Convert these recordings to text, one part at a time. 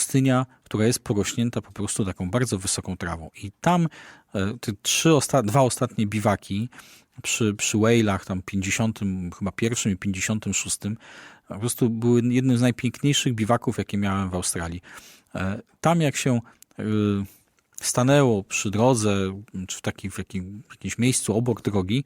pustynia, która jest porośnięta po prostu taką bardzo wysoką trawą. I tam te dwa ostatnie biwaki przy Whale'ach, tam 51 i 56, po prostu były jednym z najpiękniejszych biwaków, jakie miałem w Australii. Tam jak się stanęło przy drodze, czy w jakimś miejscu obok drogi,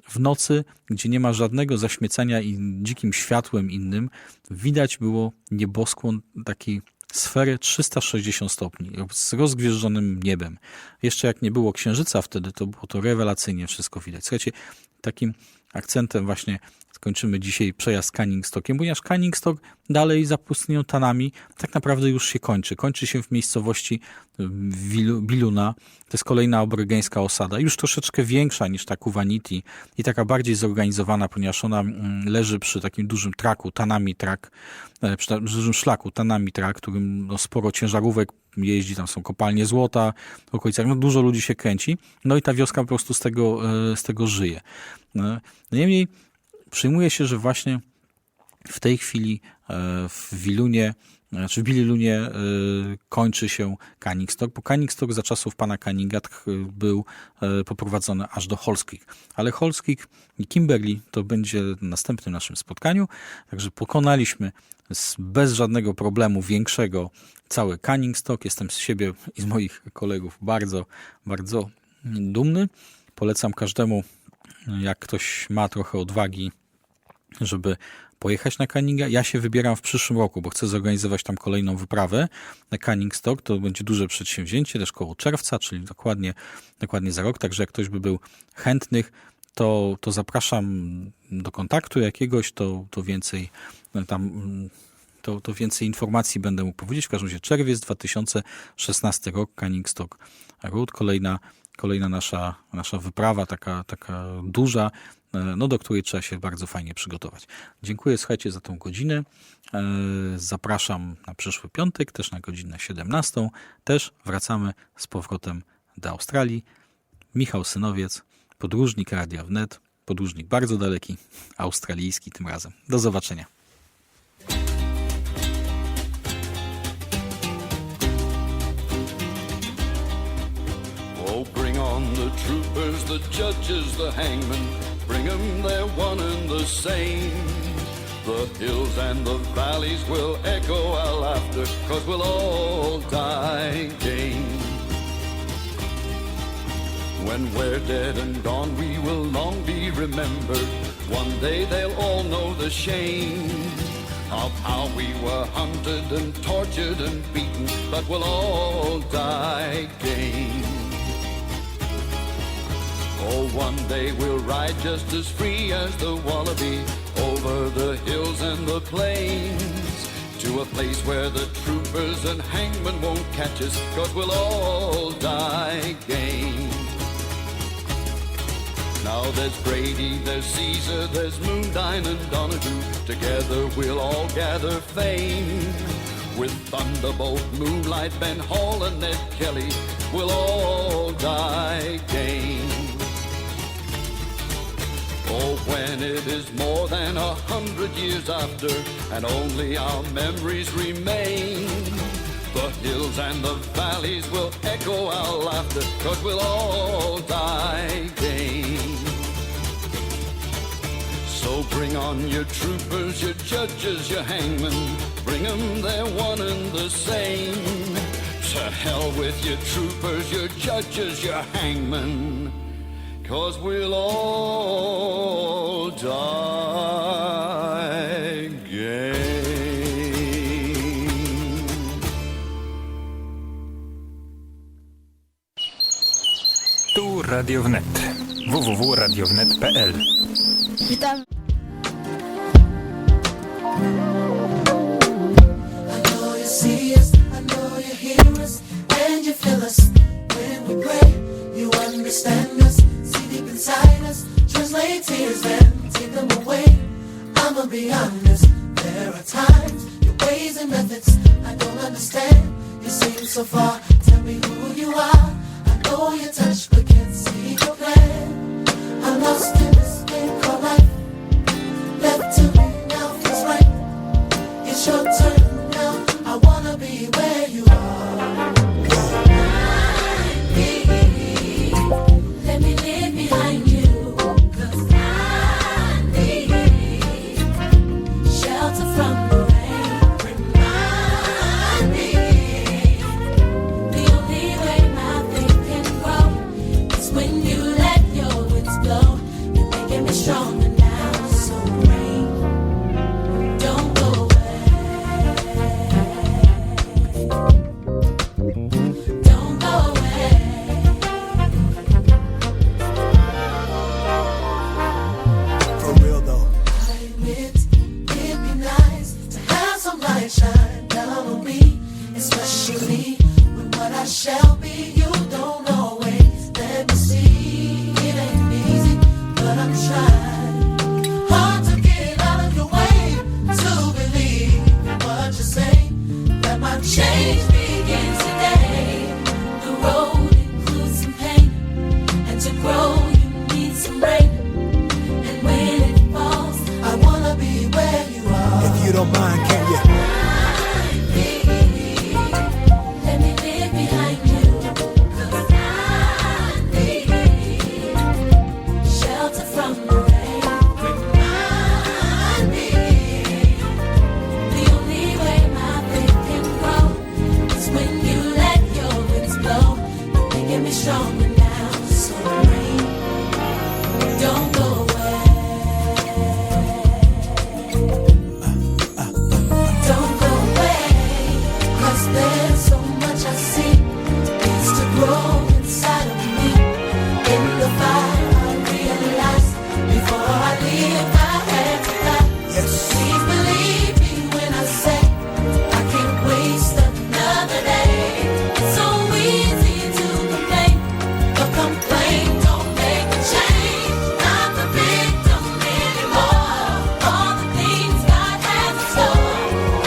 w nocy, gdzie nie ma żadnego zaśmiecania i dzikim światłem innym, widać było nieboskłon takiej sfery 360 stopni z rozgwieżdżonym niebem. Jeszcze jak nie było księżyca wtedy, to było to rewelacyjnie wszystko widać. Słuchajcie, takim akcentem właśnie skończymy dzisiaj przejazd Canning Stockiem, ponieważ Canning Stock dalej za pustynią Tanami tak naprawdę już się kończy. Kończy się w miejscowości Biluna. To jest kolejna aborygeńska osada, już troszeczkę większa niż ta Kuvaniti i taka bardziej zorganizowana, ponieważ ona leży przy takim dużym traku, Tanami Track, przy dużym szlaku Tanami Track, którym sporo ciężarówek jeździ, tam są kopalnie złota w okolicach, dużo ludzi się kręci, i ta wioska po prostu z tego żyje. Niemniej przyjmuje się, że właśnie w tej chwili w Bililunie kończy się Canning Stock, bo Canning Stock za czasów pana Canninga był poprowadzony aż do Halls Creek. Ale Halls Creek i Kimberley to będzie w następnym naszym spotkaniu, także pokonaliśmy bez żadnego problemu większego cały Canning Stock. Jestem z siebie i z moich kolegów bardzo, bardzo dumny. Polecam każdemu, jak ktoś ma trochę odwagi, żeby pojechać na Canninga. Ja się wybieram w przyszłym roku, bo chcę zorganizować tam kolejną wyprawę na Canning Stock. To będzie duże przedsięwzięcie, też koło czerwca, czyli dokładnie za rok. Także jak ktoś by był chętnych, to zapraszam do kontaktu jakiegoś, to więcej tam... To więcej informacji będę mógł powiedzieć. W każdym razie czerwiec 2016 rok, Canning Stock Road, kolejna nasza wyprawa, taka duża, do której trzeba się bardzo fajnie przygotować. Dziękuję, słuchajcie, za tą godzinę. Zapraszam na przyszły piątek, też na godzinę 17. Też wracamy z powrotem do Australii. Michał Synowiec, podróżnik Radia Wnet, podróżnik bardzo daleki, australijski tym razem. Do zobaczenia. The troopers, the judges, the hangmen, bring 'em there one and the same. The hills and the valleys will echo our laughter, 'cause we'll all die game. When we're dead and gone, we will long be remembered. One day they'll all know the shame of how we were hunted and tortured and beaten, but we'll all die game. Oh, one day we'll ride just as free as the wallaby over the hills and the plains, to a place where the troopers and hangmen won't catch us, 'cause we'll all die game. Now there's Brady, there's Caesar, there's Moondine and Donahue. Together we'll all gather fame. With Thunderbolt, Moonlight, Ben Hall and Ned Kelly, we'll all die game. Oh, when it is more than 100 years after, and only our memories remain, the hills and the valleys will echo our laughter, 'cause we'll all die game. So bring on your troopers, your judges, your hangmen, bring 'em there one and the same. To hell with your troopers, your judges, your hangmen, 'cause we'll all die game. Tu Radio Wnet. www.radiownet.pl. Witam. Understand us, see deep inside us, translate tears and take them away. I'ma be honest, there are times, your ways and methods I don't understand. You seem so far, tell me who you are. I know your touch, but can't see your plan. I'm lost in this thing called life. Left to me now feels right. It's your turn now, I wanna be where especially when what I shall be, you don't always let me see. It ain't easy, but I'm trying hard to get out of your way, to believe what you say, that my change begins today. The road includes some pain, and to grow you need some rain. And when it falls, I wanna be where you are. If you don't mind, can you? Let me live behind you, 'cause I need shelter from the rain. Remind me, the only way my faith can grow is when you let your winds blow. You're making me stronger now, so rain, don't go away. Don't go away, 'cause there's so much I see needs to grow inside of me. In the fire I realize before I leave I had to die. Yes. Please believe me when I say I can't waste another day. It's so easy to complain, but complain don't make a change. Not the victim anymore. All the things God has in store.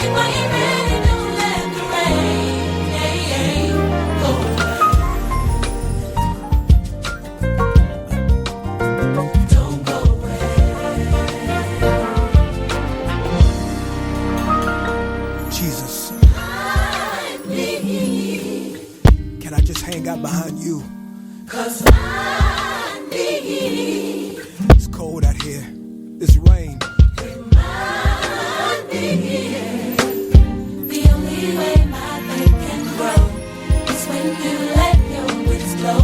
If I ain't ready, don't let the rain go away. Don't go away. Jesus, I need, can I just hang out behind you? 'cause I need, It's cold out here. It's rain. I need. The only way my faith can grow is when you let your winds blow.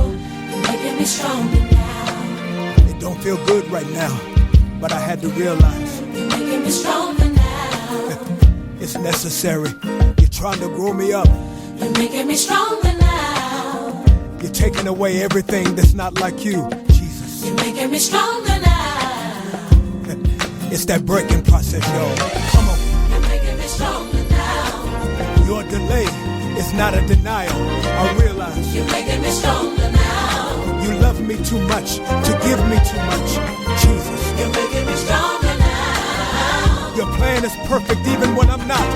You're making me stronger now. It don't feel good right now, but I had to realize You're making me stronger now. it's necessary. You're trying to grow me up. You're making me stronger now. You're taking away everything that's not like you, Jesus. You're making me stronger now. It's that breaking process, y'all. Come on. You're making me stronger now. Your delay is not a denial. I realize You're making me stronger now. you love me too much to give me too much, Jesus. You're making me stronger now. Your plan is perfect even when I'm not.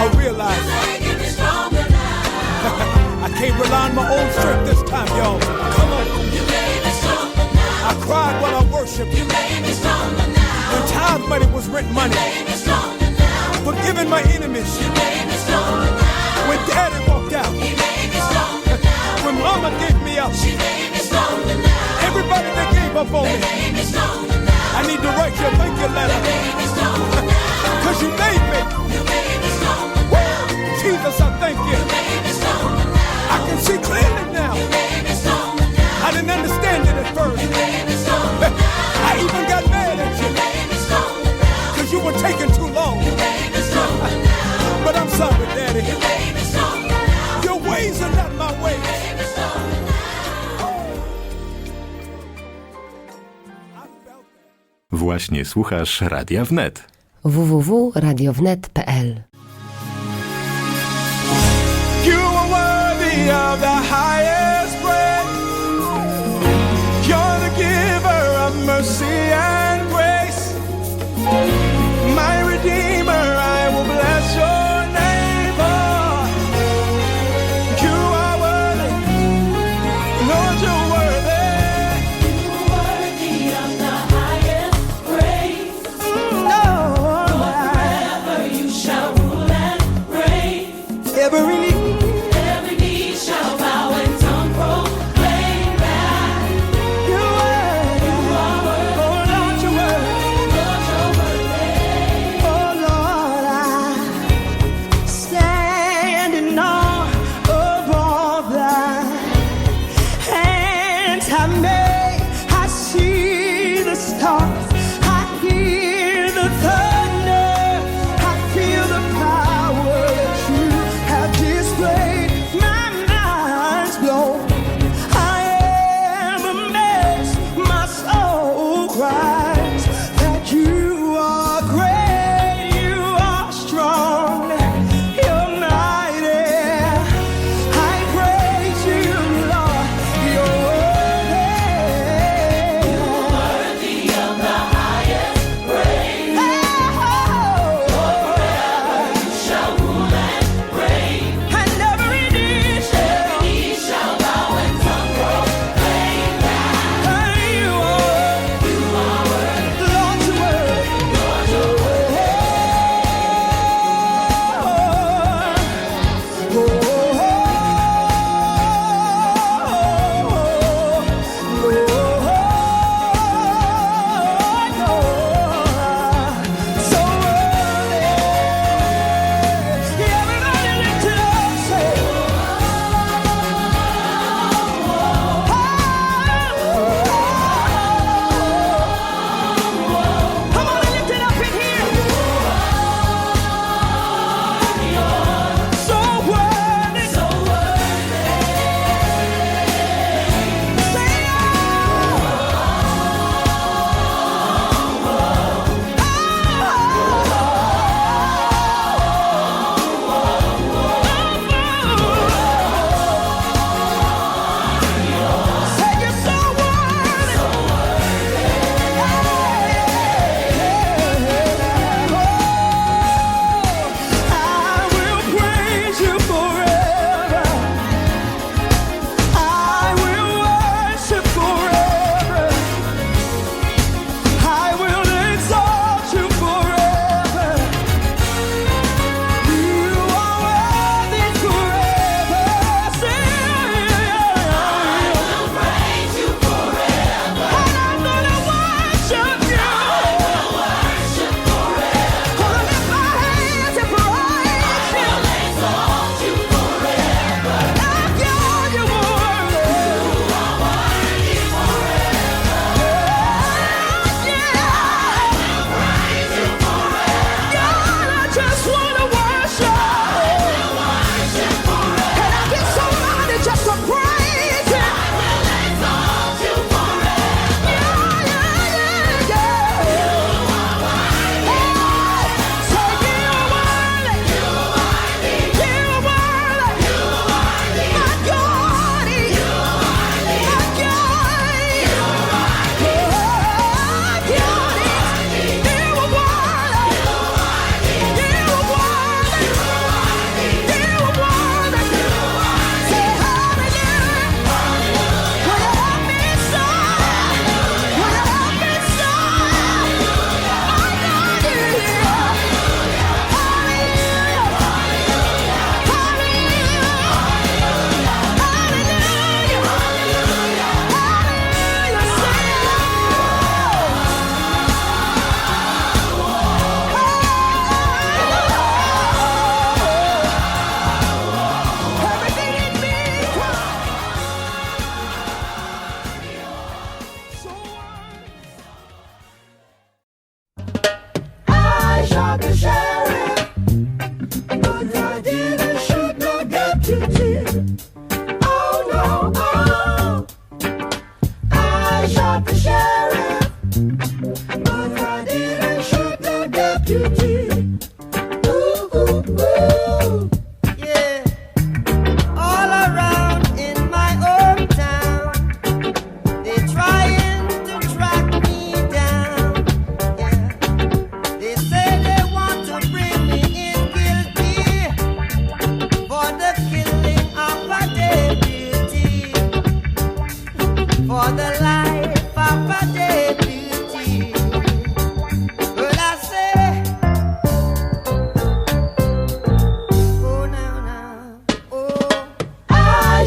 I realize You're making me stronger now. I can't rely on my own strength this time, y'all. Come on. You made me stronger now. I cried while I worshiped. You made me stronger now. When tithe money was rent money. You made me stronger now. Forgiving my enemies. You made me stronger now. When daddy walked out. You made me stronger now. When mama gave me up. She made me stronger now. Everybody that gave up on They me. made me stronger now. I need to write you a thank you They letter. made me stronger now. Cause you made me. You made me stronger Woo! now. Jesus, I thank you. You made me stronger now. I can see clearly now. You made me stronger now. I didn't understand it at first. You made me stronger now. I even got mad at You you. made me stronger now. Cause you were taking too long. You made me stronger now. But I'm sorry, Daddy. You made me stronger now. Your ways are not my ways. You made me stronger now. I felt that. Właśnie słuchasz Radia Wnet. www.radiownet.pl. You are worthy of the highest praise. You're the giver of mercy and grace. My Redeemer, I will bless your name. Oh, you are worthy. Lord, you're worthy. Worthy of the highest praise. Lord, Forever you shall rule.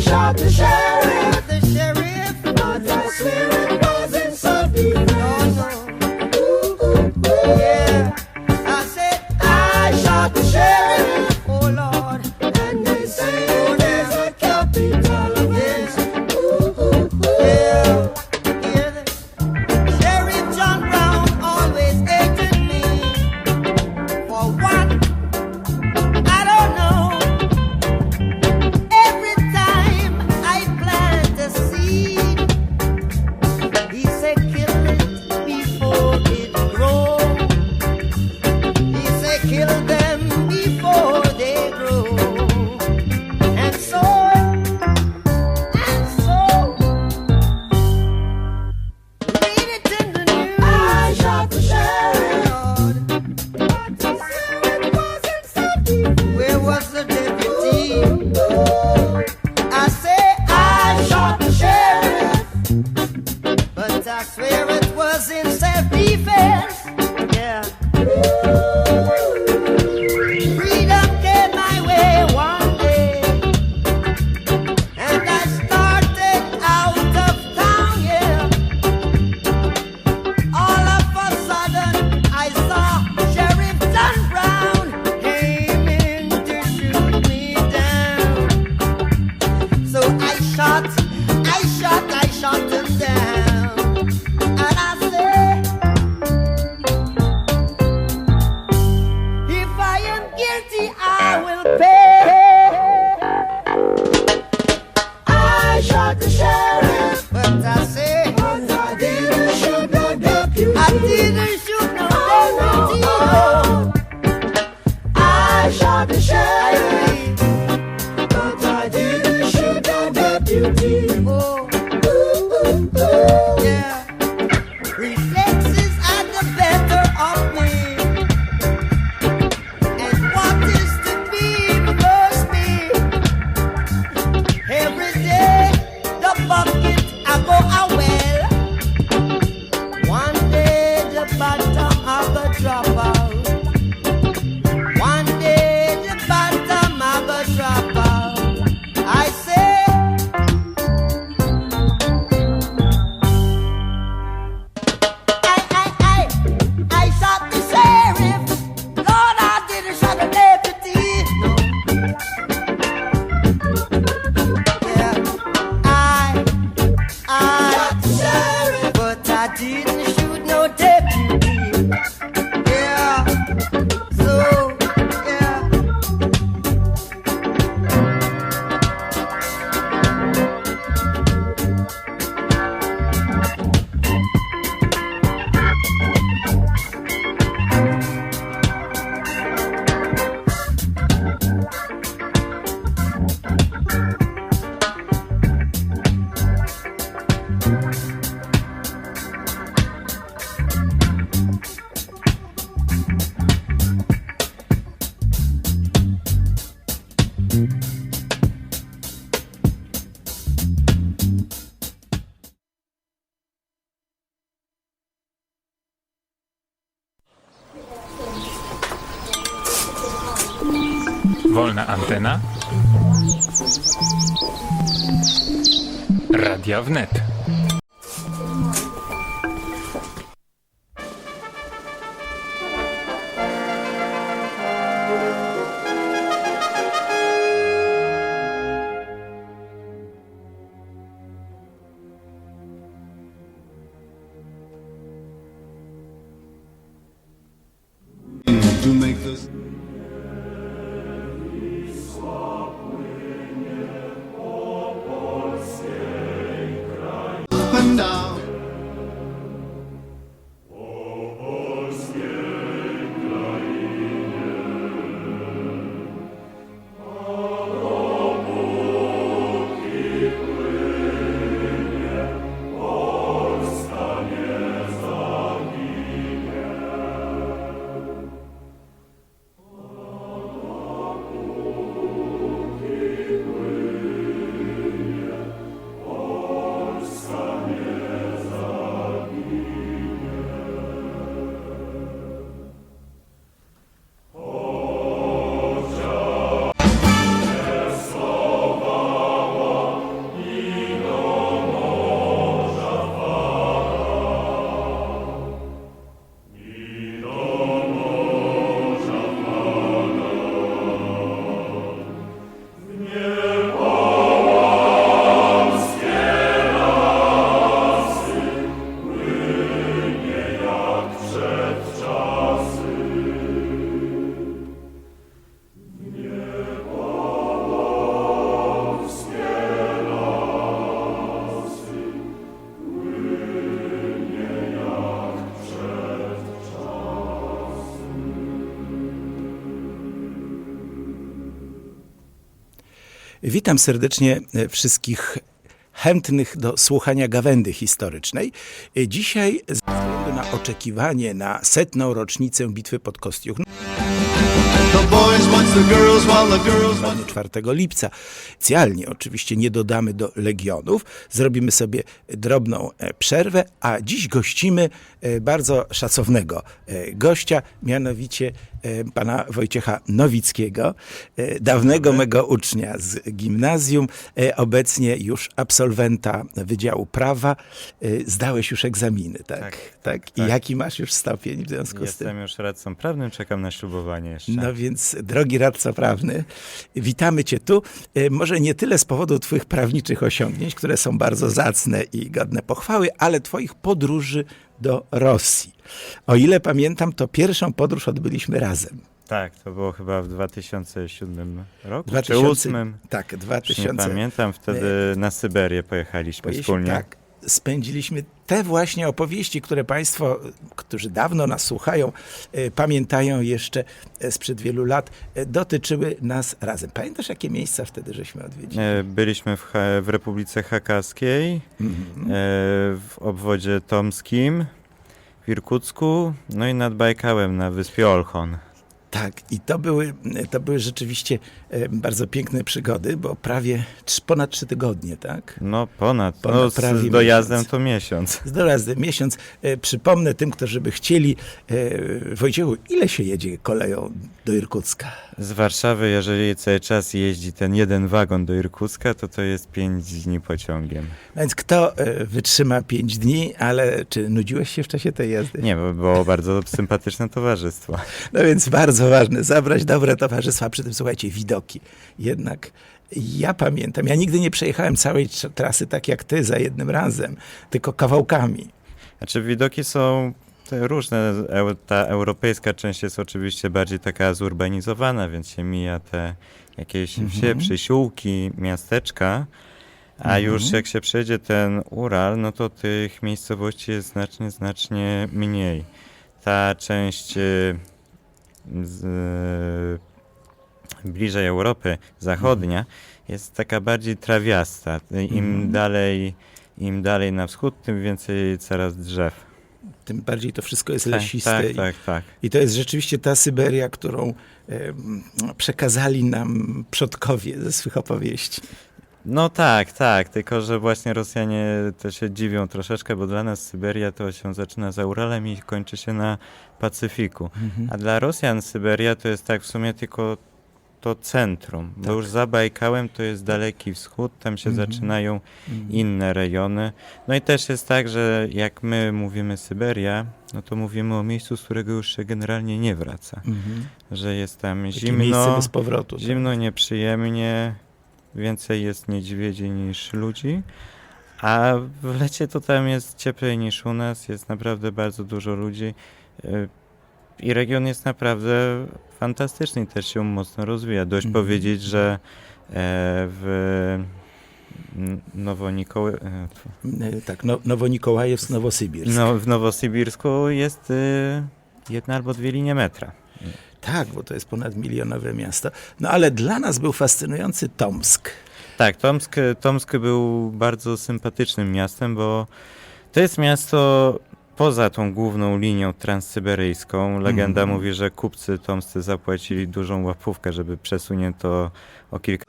shot the sheriff, but I swear it wasn't self-defense. Yeah, I said I shot the sheriff. Oh Lord, and they say there's a capital offense. Yeah, hear this? Sheriff John Brown always hated me. For what? I don't know. Every time I plant a seed, he said kill it before it grows. He said kill them before they grow. And so, read it in the news. I shot the sheriff, but he said it wasn't self-defense. Where was the deputy? I say I shot the sheriff, but I swear it was in self-defense. Yeah. Freedom came my way one day, and I started out of town, yeah. All of a sudden, I saw Sheriff John Brown aiming to shoot me down. So I shot him down. And I said, if I am guilty, I will pay. I shot the sheriff, but I say, I didn't shoot no deputy. I didn't shoot no deputy. I shot the sheriff, but I didn't shoot no deputy. Oh, yeah. Reflexes are the better of me, and what is to be must be. Every day the bucket I go a well. One day the bottom I go drop out. One day the bottom I go drop out. I say I shot the sheriff. Lord, I didn't shot the deputy. No. Yeah, I shot the sheriff, but I didn't shoot no deputy. Yeah, so yeah. Wolna antena. Radia Wnet. To make this up and down. Witam serdecznie wszystkich chętnych do słuchania gawędy historycznej. Dzisiaj ze względu na oczekiwanie na 100. rocznicę Bitwy pod Kostiuch, The boys watch the girls while the girls watch 4 lipca. Specjalnie oczywiście nie dodamy do Legionów. Zrobimy sobie drobną przerwę, a dziś gościmy bardzo szacownego gościa, mianowicie pana Wojciecha Nowickiego, dawnego mego ucznia z gimnazjum, obecnie już absolwenta Wydziału Prawa. Zdałeś już egzaminy, tak? Tak. I jaki masz już stopień w związku z tym? Jestem już radcą prawnym, czekam na ślubowanie jeszcze. No więc, drogi radco prawny, witamy cię tu. Może nie tyle z powodu twoich prawniczych osiągnięć, które są bardzo zacne i godne pochwały, ale twoich podróży do Rosji. O ile pamiętam, to pierwszą podróż odbyliśmy razem. Tak, to było chyba w 2007 roku, 2000, czy 2008. Tak, Nie 2000. pamiętam, wtedy na Syberię pojechaliśmy wspólnie. Tak, spędziliśmy te właśnie opowieści, które państwo, którzy dawno nas słuchają, pamiętają jeszcze sprzed wielu lat, dotyczyły nas razem. Pamiętasz, jakie miejsca wtedy żeśmy odwiedzili? Byliśmy w Republice Chakaskiej, w obwodzie tomskim, w Irkucku, no i nad Bajkałem na wyspie Olchon. Tak, i to były rzeczywiście bardzo piękne przygody, bo prawie ponad 3 tygodnie, tak? No ponad prawie z dojazdem miesiąc. to miesiąc. Z dojazdem miesiąc. Przypomnę tym, którzy by chcieli, Wojciechu, ile się jedzie koleją do Irkucka? Z Warszawy, jeżeli cały czas jeździ ten jeden wagon do Irkucka, to jest 5 dni pociągiem. No więc kto wytrzyma 5 dni, ale czy nudziłeś się w czasie tej jazdy? Nie, bo było bardzo sympatyczne towarzystwo. No więc bardzo ważne, zabrać dobre towarzystwa, przy tym słuchajcie, widoki. Jednak ja pamiętam, ja nigdy nie przejechałem całej trasy tak jak ty za jednym razem, tylko kawałkami. Znaczy widoki są te różne. Ta europejska część jest oczywiście bardziej taka zurbanizowana, więc się mija te jakieś wsie, przysiółki, miasteczka, a już jak się przejdzie ten Ural, no to tych miejscowości jest znacznie mniej. Ta część bliżej Europy zachodnia jest taka bardziej trawiasta. Im dalej na wschód, tym więcej coraz drzew. Tym bardziej to wszystko jest lasiste. Tak. I to jest rzeczywiście ta Syberia, którą przekazali nam przodkowie ze swych opowieści. No tak, tylko że właśnie Rosjanie to się dziwią troszeczkę, bo dla nas Syberia to się zaczyna za Uralem i kończy się na Pacyfiku. A dla Rosjan Syberia to jest tak w sumie tylko to centrum, bo już za Bajkałem to jest Daleki Wschód, tam się zaczynają inne rejony. No i też jest tak, że jak my mówimy Syberia, no to mówimy o miejscu, z którego już się generalnie nie wraca. Że jest tam Takie zimno, miejsce bez powrotu. zimno, nieprzyjemnie, więcej jest niedźwiedzi niż ludzi, a w lecie to tam jest cieplej niż u nas, jest naprawdę bardzo dużo ludzi i region jest naprawdę fantastyczny i też się mocno rozwija. Dość powiedzieć, że w Nowonikołajewsk, Nowosybirsk. No, w Nowosybirsku jest 1 albo 2 linie metra. Tak, bo to jest ponadmilionowe miasto. No ale dla nas był fascynujący Tomsk. Tak, Tomsk był bardzo sympatycznym miastem, bo to jest miasto poza tą główną linią transsyberyjską. Legenda mówi, że kupcy tomscy zapłacili dużą łapówkę, żeby przesunięto o kilka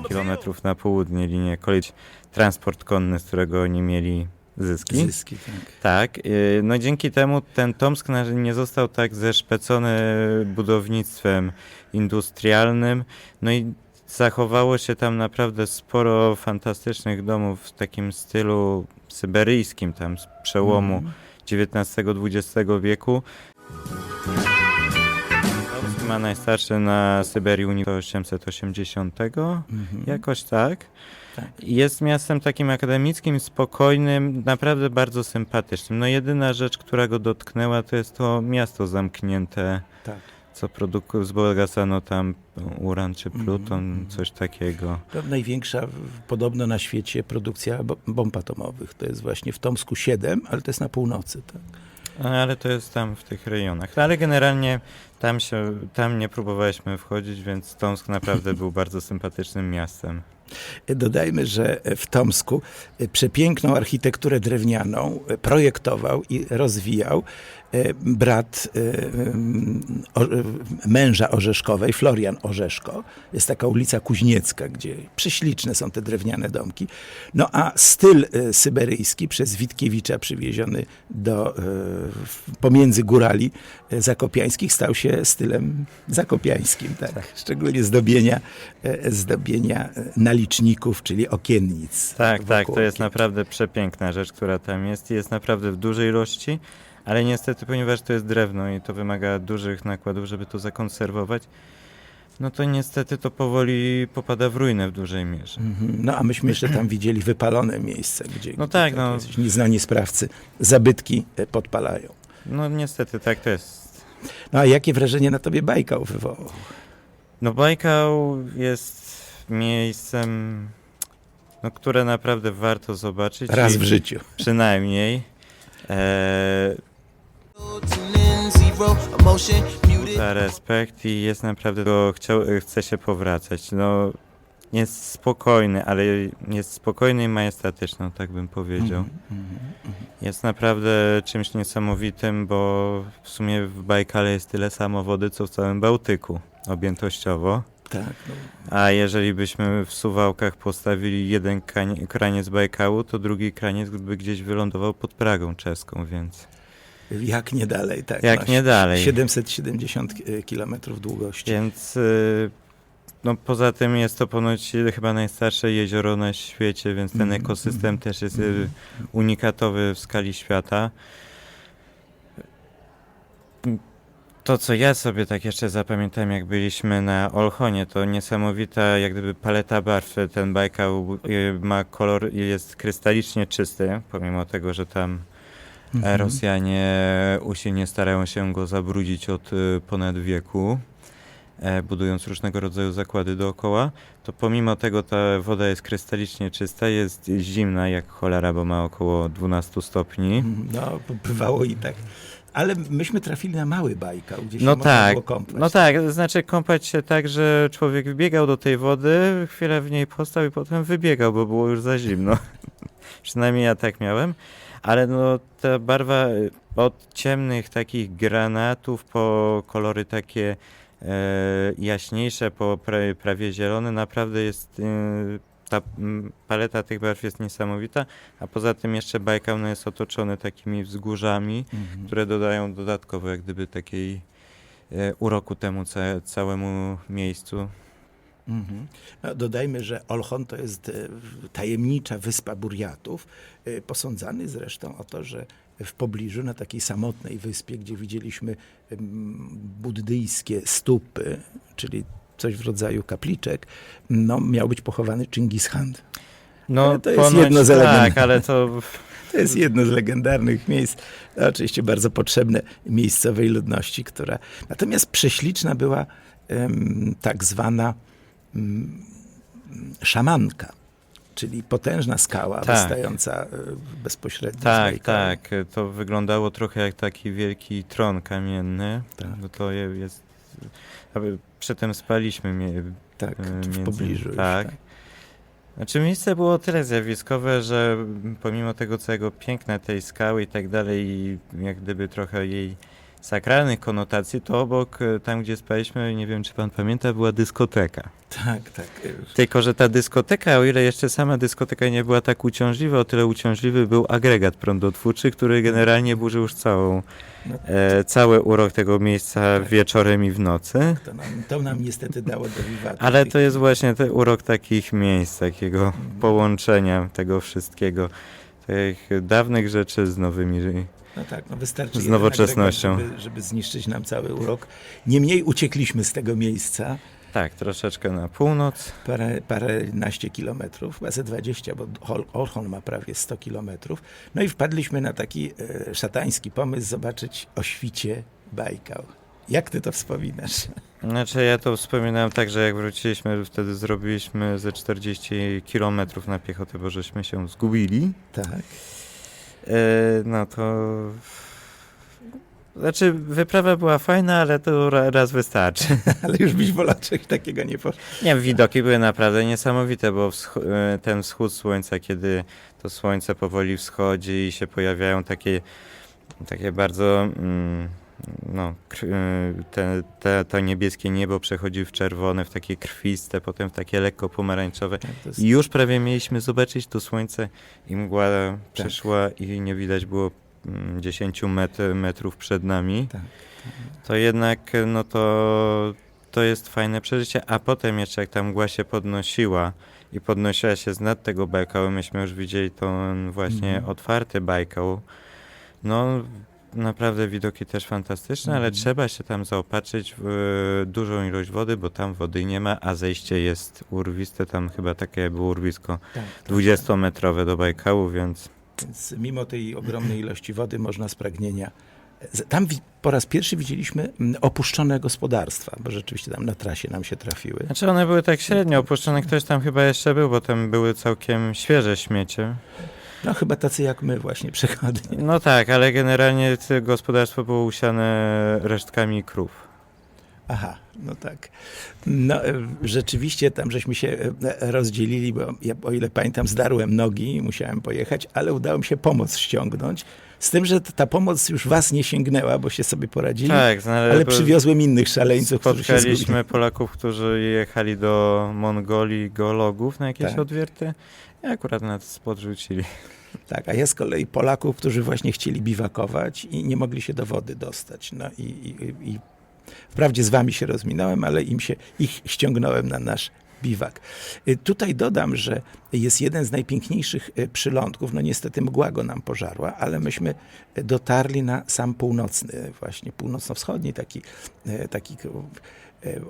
kilometrów na południe linię kolejową. Transport konny, z którego oni mieli zyski. Tak. No dzięki temu ten Tomsk nie został tak zeszpecony budownictwem industrialnym. No i zachowało się tam naprawdę sporo fantastycznych domów w takim stylu syberyjskim, tam z przełomu XIX-XX wieku. Tomsk ma najstarszy na Syberii uniwersytet 1880, jakoś tak. Jest miastem takim akademickim, spokojnym, naprawdę bardzo sympatycznym. No jedyna rzecz, która go dotknęła, to jest to miasto zamknięte, co wzbogacano tam uran czy pluton, coś takiego. To największa podobno na świecie produkcja bomb atomowych. To jest właśnie w Tomsku 7, ale to jest na północy. Tak? Ale to jest tam w tych rejonach. Ale generalnie tam nie próbowaliśmy wchodzić, więc Tomsk naprawdę był bardzo sympatycznym miastem. Dodajmy, że w Tomsku przepiękną architekturę drewnianą projektował i rozwijał brat męża Orzeszkowej, Florian Orzeszko. Jest taka ulica Kuźniecka, gdzie prześliczne są te drewniane domki. No a styl syberyjski przez Witkiewicza przywieziony pomiędzy górali zakopiańskich stał się stylem zakopiańskim. Tak? Szczególnie zdobienia naliczników, czyli okiennic. Tak, to jest okien. naprawdę przepiękna rzecz, która tam jest i jest naprawdę w dużej ilości, ale niestety, ponieważ to jest drewno i to wymaga dużych nakładów, żeby to zakonserwować, no to niestety to powoli popada w ruinę w dużej mierze. No a myśmy jeszcze tam widzieli wypalone miejsca, gdzie No tak, jacyś nieznani sprawcy zabytki podpalają. No niestety tak to jest. No a jakie wrażenie na tobie Bajkał wywołał? No Bajkał jest miejscem, no, które naprawdę warto zobaczyć. Raz w życiu. Przynajmniej. Respekt i jest naprawdę, chce się powracać. No, jest spokojny, ale jest spokojny i majestatyczny, tak bym powiedział. Jest naprawdę czymś niesamowitym, bo w sumie w Bajkale jest tyle samo wody, co w całym Bałtyku, objętościowo. Tak. A jeżeli byśmy w Suwałkach postawili jeden kraniec Bajkału, to drugi kraniec by gdzieś wylądował pod Pragą czeską, więc... Jak nie dalej, tak. Jak nie dalej. 770 kilometrów długości. Więc no poza tym jest to ponoć chyba najstarsze jezioro na świecie, więc ten ekosystem też jest unikatowy w skali świata. To, co ja sobie tak jeszcze zapamiętałem, jak byliśmy na Olchonie, to niesamowita jak gdyby paleta barw. Ten Bajkał ma kolor i jest krystalicznie czysty, pomimo tego, że tam Rosjanie usilnie starają się go zabrudzić od ponad wieku, budując różnego rodzaju zakłady dookoła, to pomimo tego ta woda jest krystalicznie czysta, jest zimna jak cholera, bo ma około 12 stopni. No, bywało i tak. Ale myśmy trafili na mały Bajkał, gdzie się No można tak, było kąpać. no tak, znaczy kąpać się tak, że człowiek wbiegał do tej wody, chwilę w niej postał i potem wybiegał, bo było już za zimno. Przynajmniej ja tak miałem. Ale no ta barwa od ciemnych takich granatów po kolory takie jaśniejsze, po prawie zielone, naprawdę jest ta paleta tych barw jest niesamowita, a poza tym jeszcze Bajkał no, jest otoczony takimi wzgórzami, które dodają dodatkowo jak gdyby takiej uroku temu całemu miejscu. No, dodajmy, że Olchon to jest tajemnicza wyspa Burjatów, posądzany zresztą o to, że w pobliżu na takiej samotnej wyspie, gdzie widzieliśmy buddyjskie stupy, czyli coś w rodzaju kapliczek, no, miał być pochowany Chingis Khan. No to jest jedno z tak, ale to... To jest jedno z legendarnych miejsc, no, oczywiście bardzo potrzebne miejscowej ludności, która... Natomiast prześliczna była tak zwana szamanka, czyli potężna skała wystająca bezpośrednio z Bajkału. Tak, to wyglądało trochę jak taki wielki tron kamienny, bo to jest... Przy tym spaliśmy w pobliżu. Tak. Już, tak. Znaczy miejsce było tyle zjawiskowe, że pomimo tego całego piękna tej skały i tak dalej i jak gdyby trochę jej sakralnych konotacji, to obok, tam gdzie spaliśmy, nie wiem czy pan pamięta, była dyskoteka. Tak. Tylko, że ta dyskoteka, o ile jeszcze sama dyskoteka nie była tak uciążliwa, o tyle uciążliwy był agregat prądotwórczy, który generalnie burzył już cały urok tego miejsca wieczorem i w nocy. To nam niestety dało do wiwatu. Ale to jest właśnie ten urok takich miejsc, takiego połączenia tego wszystkiego, tych dawnych rzeczy z nowymi. No tak, no wystarczy z nowoczesnością. żeby zniszczyć nam cały urok. Niemniej uciekliśmy z tego miejsca. Tak, troszeczkę na północ. Paręnaście kilometrów, chyba ze 20, bo Olchon ma prawie 100 kilometrów. No i wpadliśmy na taki szatański pomysł zobaczyć o świcie Bajkał. Jak ty to wspominasz? Znaczy ja to wspominałem tak, że jak wróciliśmy, wtedy zrobiliśmy ze 40 kilometrów na piechotę, bo żeśmy się zgubili. Tak. No to Znaczy, wyprawa była fajna, ale to raz wystarczy. Ale już byś wolał czegoś takiego nie poszło. Nie, widoki były naprawdę niesamowite, bo ten wschód słońca, kiedy to słońce powoli wschodzi i się pojawiają takie bardzo, to niebieskie niebo przechodzi w czerwone, w takie krwiste, potem w takie lekko pomarańczowe. Tak, to jest... I już prawie mieliśmy zobaczyć to słońce i mgła przeszła i nie widać było 10 metrów przed nami. Tak. To jednak, to jest fajne przeżycie, a potem jeszcze jak ta mgła się podnosiła i podnosiła się z nad tego Bajkału, myśmy już widzieli ten właśnie otwarty Bajkał. No, naprawdę widoki też fantastyczne, ale trzeba się tam zaopatrzyć w dużą ilość wody, bo tam wody nie ma, a zejście jest urwiste, tam chyba takie było urwisko 20-metrowe do Bajkału, więc mimo tej ogromnej ilości wody można z pragnienia... Tam po raz pierwszy widzieliśmy opuszczone gospodarstwa, bo rzeczywiście tam na trasie nam się trafiły. Znaczy one były tak średnio opuszczone, ktoś tam chyba jeszcze był, bo tam były całkiem świeże śmiecie. No chyba tacy jak my właśnie, przechodnie. No tak, ale generalnie to gospodarstwo było usiane resztkami krów. Aha, no tak. No rzeczywiście tam żeśmy się rozdzielili, bo ja, o ile pamiętam, zdarłem nogi i musiałem pojechać, ale udało mi się pomoc ściągnąć. Z tym, że ta pomoc już was nie sięgnęła, bo się sobie poradzili, Tak, ale przywiozłem innych szaleńców, którzy się zgubili. Spotkaliśmy Polaków, którzy jechali do Mongolii, geologów na jakieś odwierty i akurat nas podrzucili. Tak, a ja z kolei Polaków, którzy właśnie chcieli biwakować i nie mogli się do wody dostać. No i wprawdzie z wami się rozminąłem, ale ich ściągnąłem na nasz biwak. Tutaj dodam, że jest jeden z najpiękniejszych przylądków. No niestety mgła go nam pożarła, ale myśmy dotarli na sam północny, właśnie północno-wschodni taki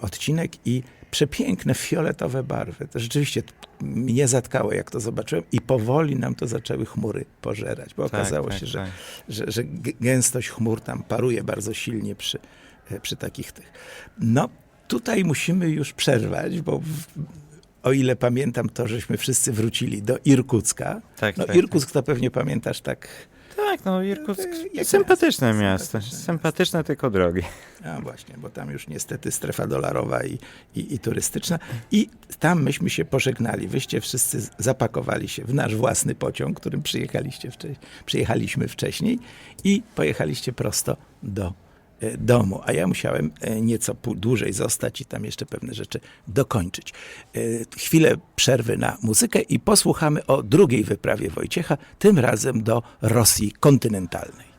odcinek i przepiękne fioletowe barwy. To rzeczywiście mnie zatkało, jak to zobaczyłem i powoli nam to zaczęły chmury pożerać, bo okazało się, że gęstość chmur tam paruje bardzo silnie przy takich tych. No, tutaj musimy już przerwać, bo o ile pamiętam, to żeśmy wszyscy wrócili do Irkucka. Irkuck to pewnie pamiętasz tak... Tak, no Irkuck, sympatyczne miasto, sympatyczne tylko drogi. A właśnie, bo tam już niestety strefa dolarowa i turystyczna. I tam myśmy się pożegnali. Wyście wszyscy zapakowali się w nasz własny pociąg, którym przyjechaliśmy wcześniej i pojechaliście prosto do domu, a ja musiałem nieco dłużej zostać i tam jeszcze pewne rzeczy dokończyć. Chwilę przerwy na muzykę i posłuchamy o drugiej wyprawie Wojciecha, tym razem do Rosji kontynentalnej.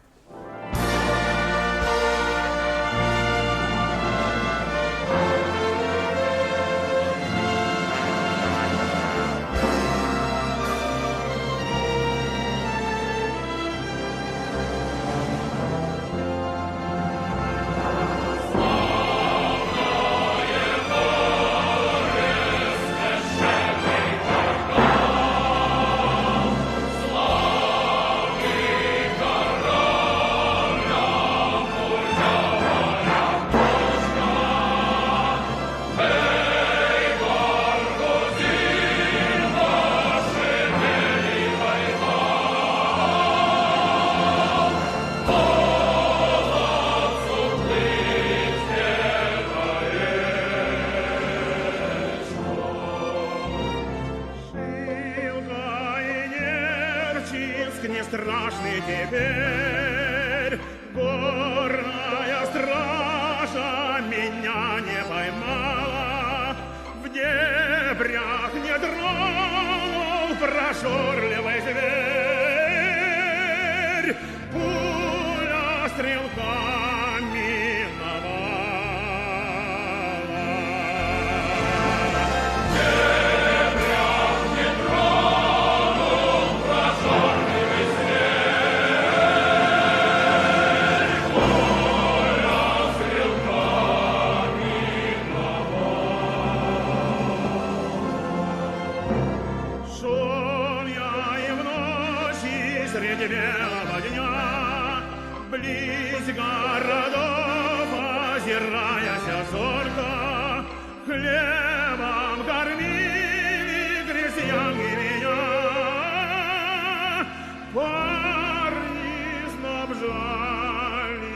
Страшный теперь, горная стража меня не поймала, в дебрях не тронул прожорливый зверь, пуля стрелка миновала. Среди белого дня, близ городов, озираясь зорко, хлебом кормили крестьянки меня, парни снабжали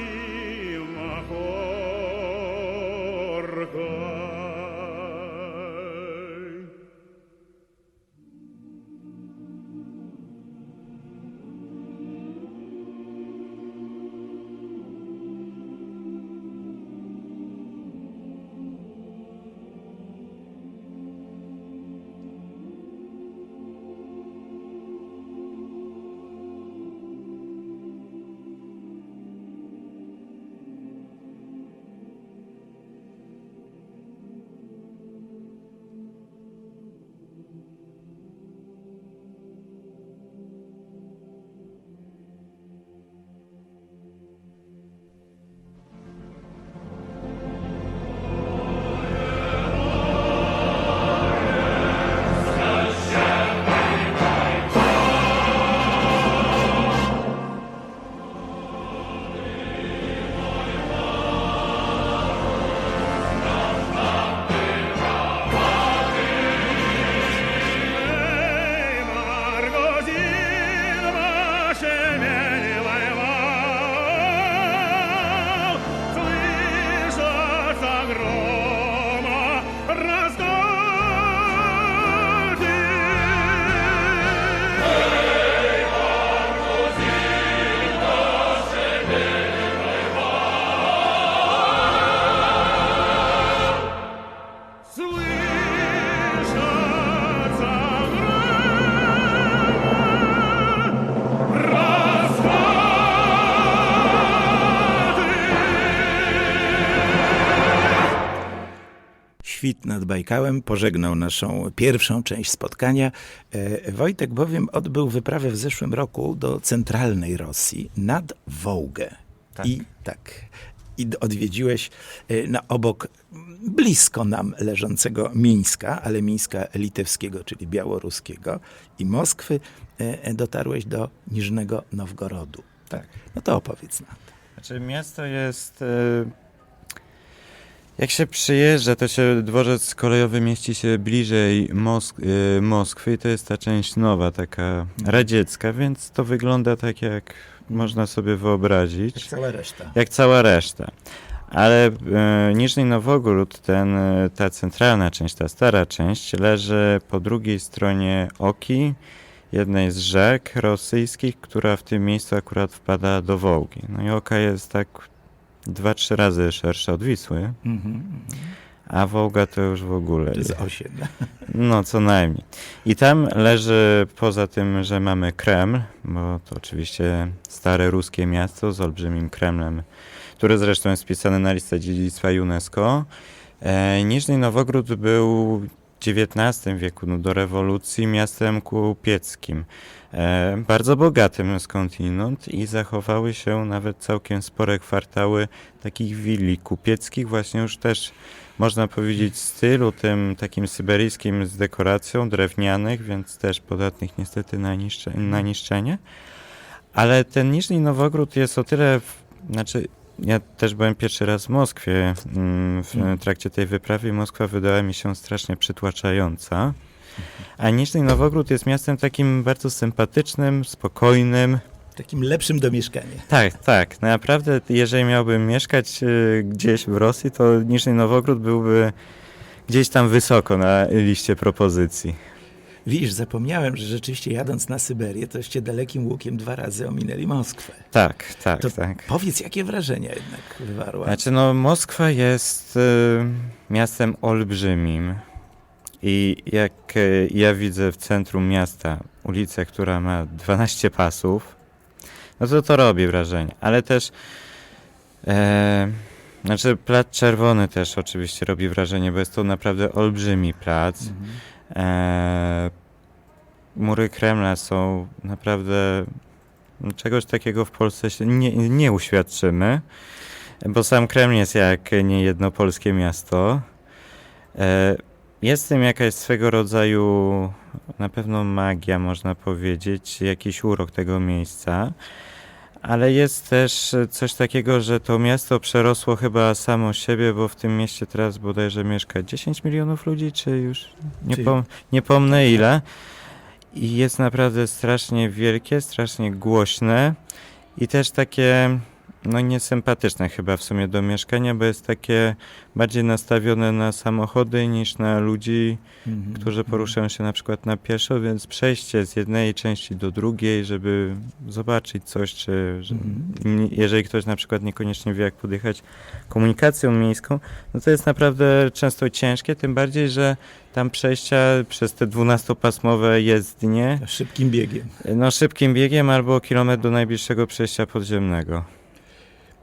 Bajkałem pożegnał naszą pierwszą część spotkania. Wojtek bowiem odbył wyprawę w zeszłym roku do centralnej Rosji nad Wołgę. Tak. I odwiedziłeś obok blisko nam leżącego Mińska, ale Mińska litewskiego, czyli białoruskiego, i Moskwy, dotarłeś do Niżnego Nowgorodu. Tak. No to opowiedz nam. Znaczy miasto jest... Jak się przyjeżdża, to się dworzec kolejowy mieści się bliżej Moskwy i to jest ta część nowa, taka radziecka, więc to wygląda tak, jak można sobie wyobrazić. Jak cała reszta. Jak cała reszta. Ale Niżny Nowogród, ta centralna część, ta stara część, leży po drugiej stronie Oki, jednej z rzek rosyjskich, która w tym miejscu akurat wpada do Wołgi. No i Oka jest tak 2-3 razy szersza od Wisły, a Wołga to już w ogóle. To jest 8. No, co najmniej. I tam leży, poza tym, że mamy Kreml, bo to oczywiście stare ruskie miasto z olbrzymim Kremlem, który zresztą jest wpisany na listę dziedzictwa UNESCO. Niżny Nowogród był w XIX wieku, no, do rewolucji, miastem kupieckim. Bardzo bogatym skądinąd i zachowały się nawet całkiem spore kwartały takich willi kupieckich, właśnie już też można powiedzieć w stylu tym takim syberyjskim z dekoracją drewnianych, więc też podatnych niestety na niszczenie. Ale ten Niżny Nowogród jest o tyle, znaczy ja też byłem pierwszy raz w Moskwie w trakcie tej wyprawy i Moskwa wydała mi się strasznie przytłaczająca. A Niżny Nowogród jest miastem takim bardzo sympatycznym, spokojnym. Takim lepszym do mieszkania. Tak, tak. Naprawdę, jeżeli miałbym mieszkać gdzieś w Rosji, to Niżny Nowogród byłby gdzieś tam wysoko na liście propozycji. Widzisz, zapomniałem, że rzeczywiście jadąc na Syberię, toście dalekim łukiem 2 razy ominęli Moskwę. Tak, tak, To tak. powiedz, jakie wrażenia jednak wywarła? Znaczy, no, Moskwa jest miastem olbrzymim. I jak ja widzę w centrum miasta ulicę, która ma 12 pasów, no to robi wrażenie. Ale też, znaczy Plac Czerwony też oczywiście robi wrażenie, bo jest to naprawdę olbrzymi plac. Mury Kremla są naprawdę, czegoś takiego w Polsce się nie uświadczymy, bo sam Kreml jest jak niejedno polskie miasto. Jest w tym jakaś swego rodzaju na pewno magia, można powiedzieć, jakiś urok tego miejsca, ale jest też coś takiego, że to miasto przerosło chyba samo siebie, bo w tym mieście teraz bodajże mieszka 10 milionów ludzi, czy już nie pomnę ile. I jest naprawdę strasznie wielkie, strasznie głośne i też takie no niesympatyczne chyba w sumie do mieszkania, bo jest takie bardziej nastawione na samochody niż na ludzi, którzy poruszają się na przykład na pieszo, więc przejście z jednej części do drugiej, żeby zobaczyć coś, czy jeżeli ktoś na przykład niekoniecznie wie, jak podjechać komunikacją miejską, no to jest naprawdę często ciężkie, tym bardziej, że tam przejścia przez te 12-pasmowe jezdnie. Szybkim biegiem. No szybkim biegiem albo kilometr do najbliższego przejścia podziemnego.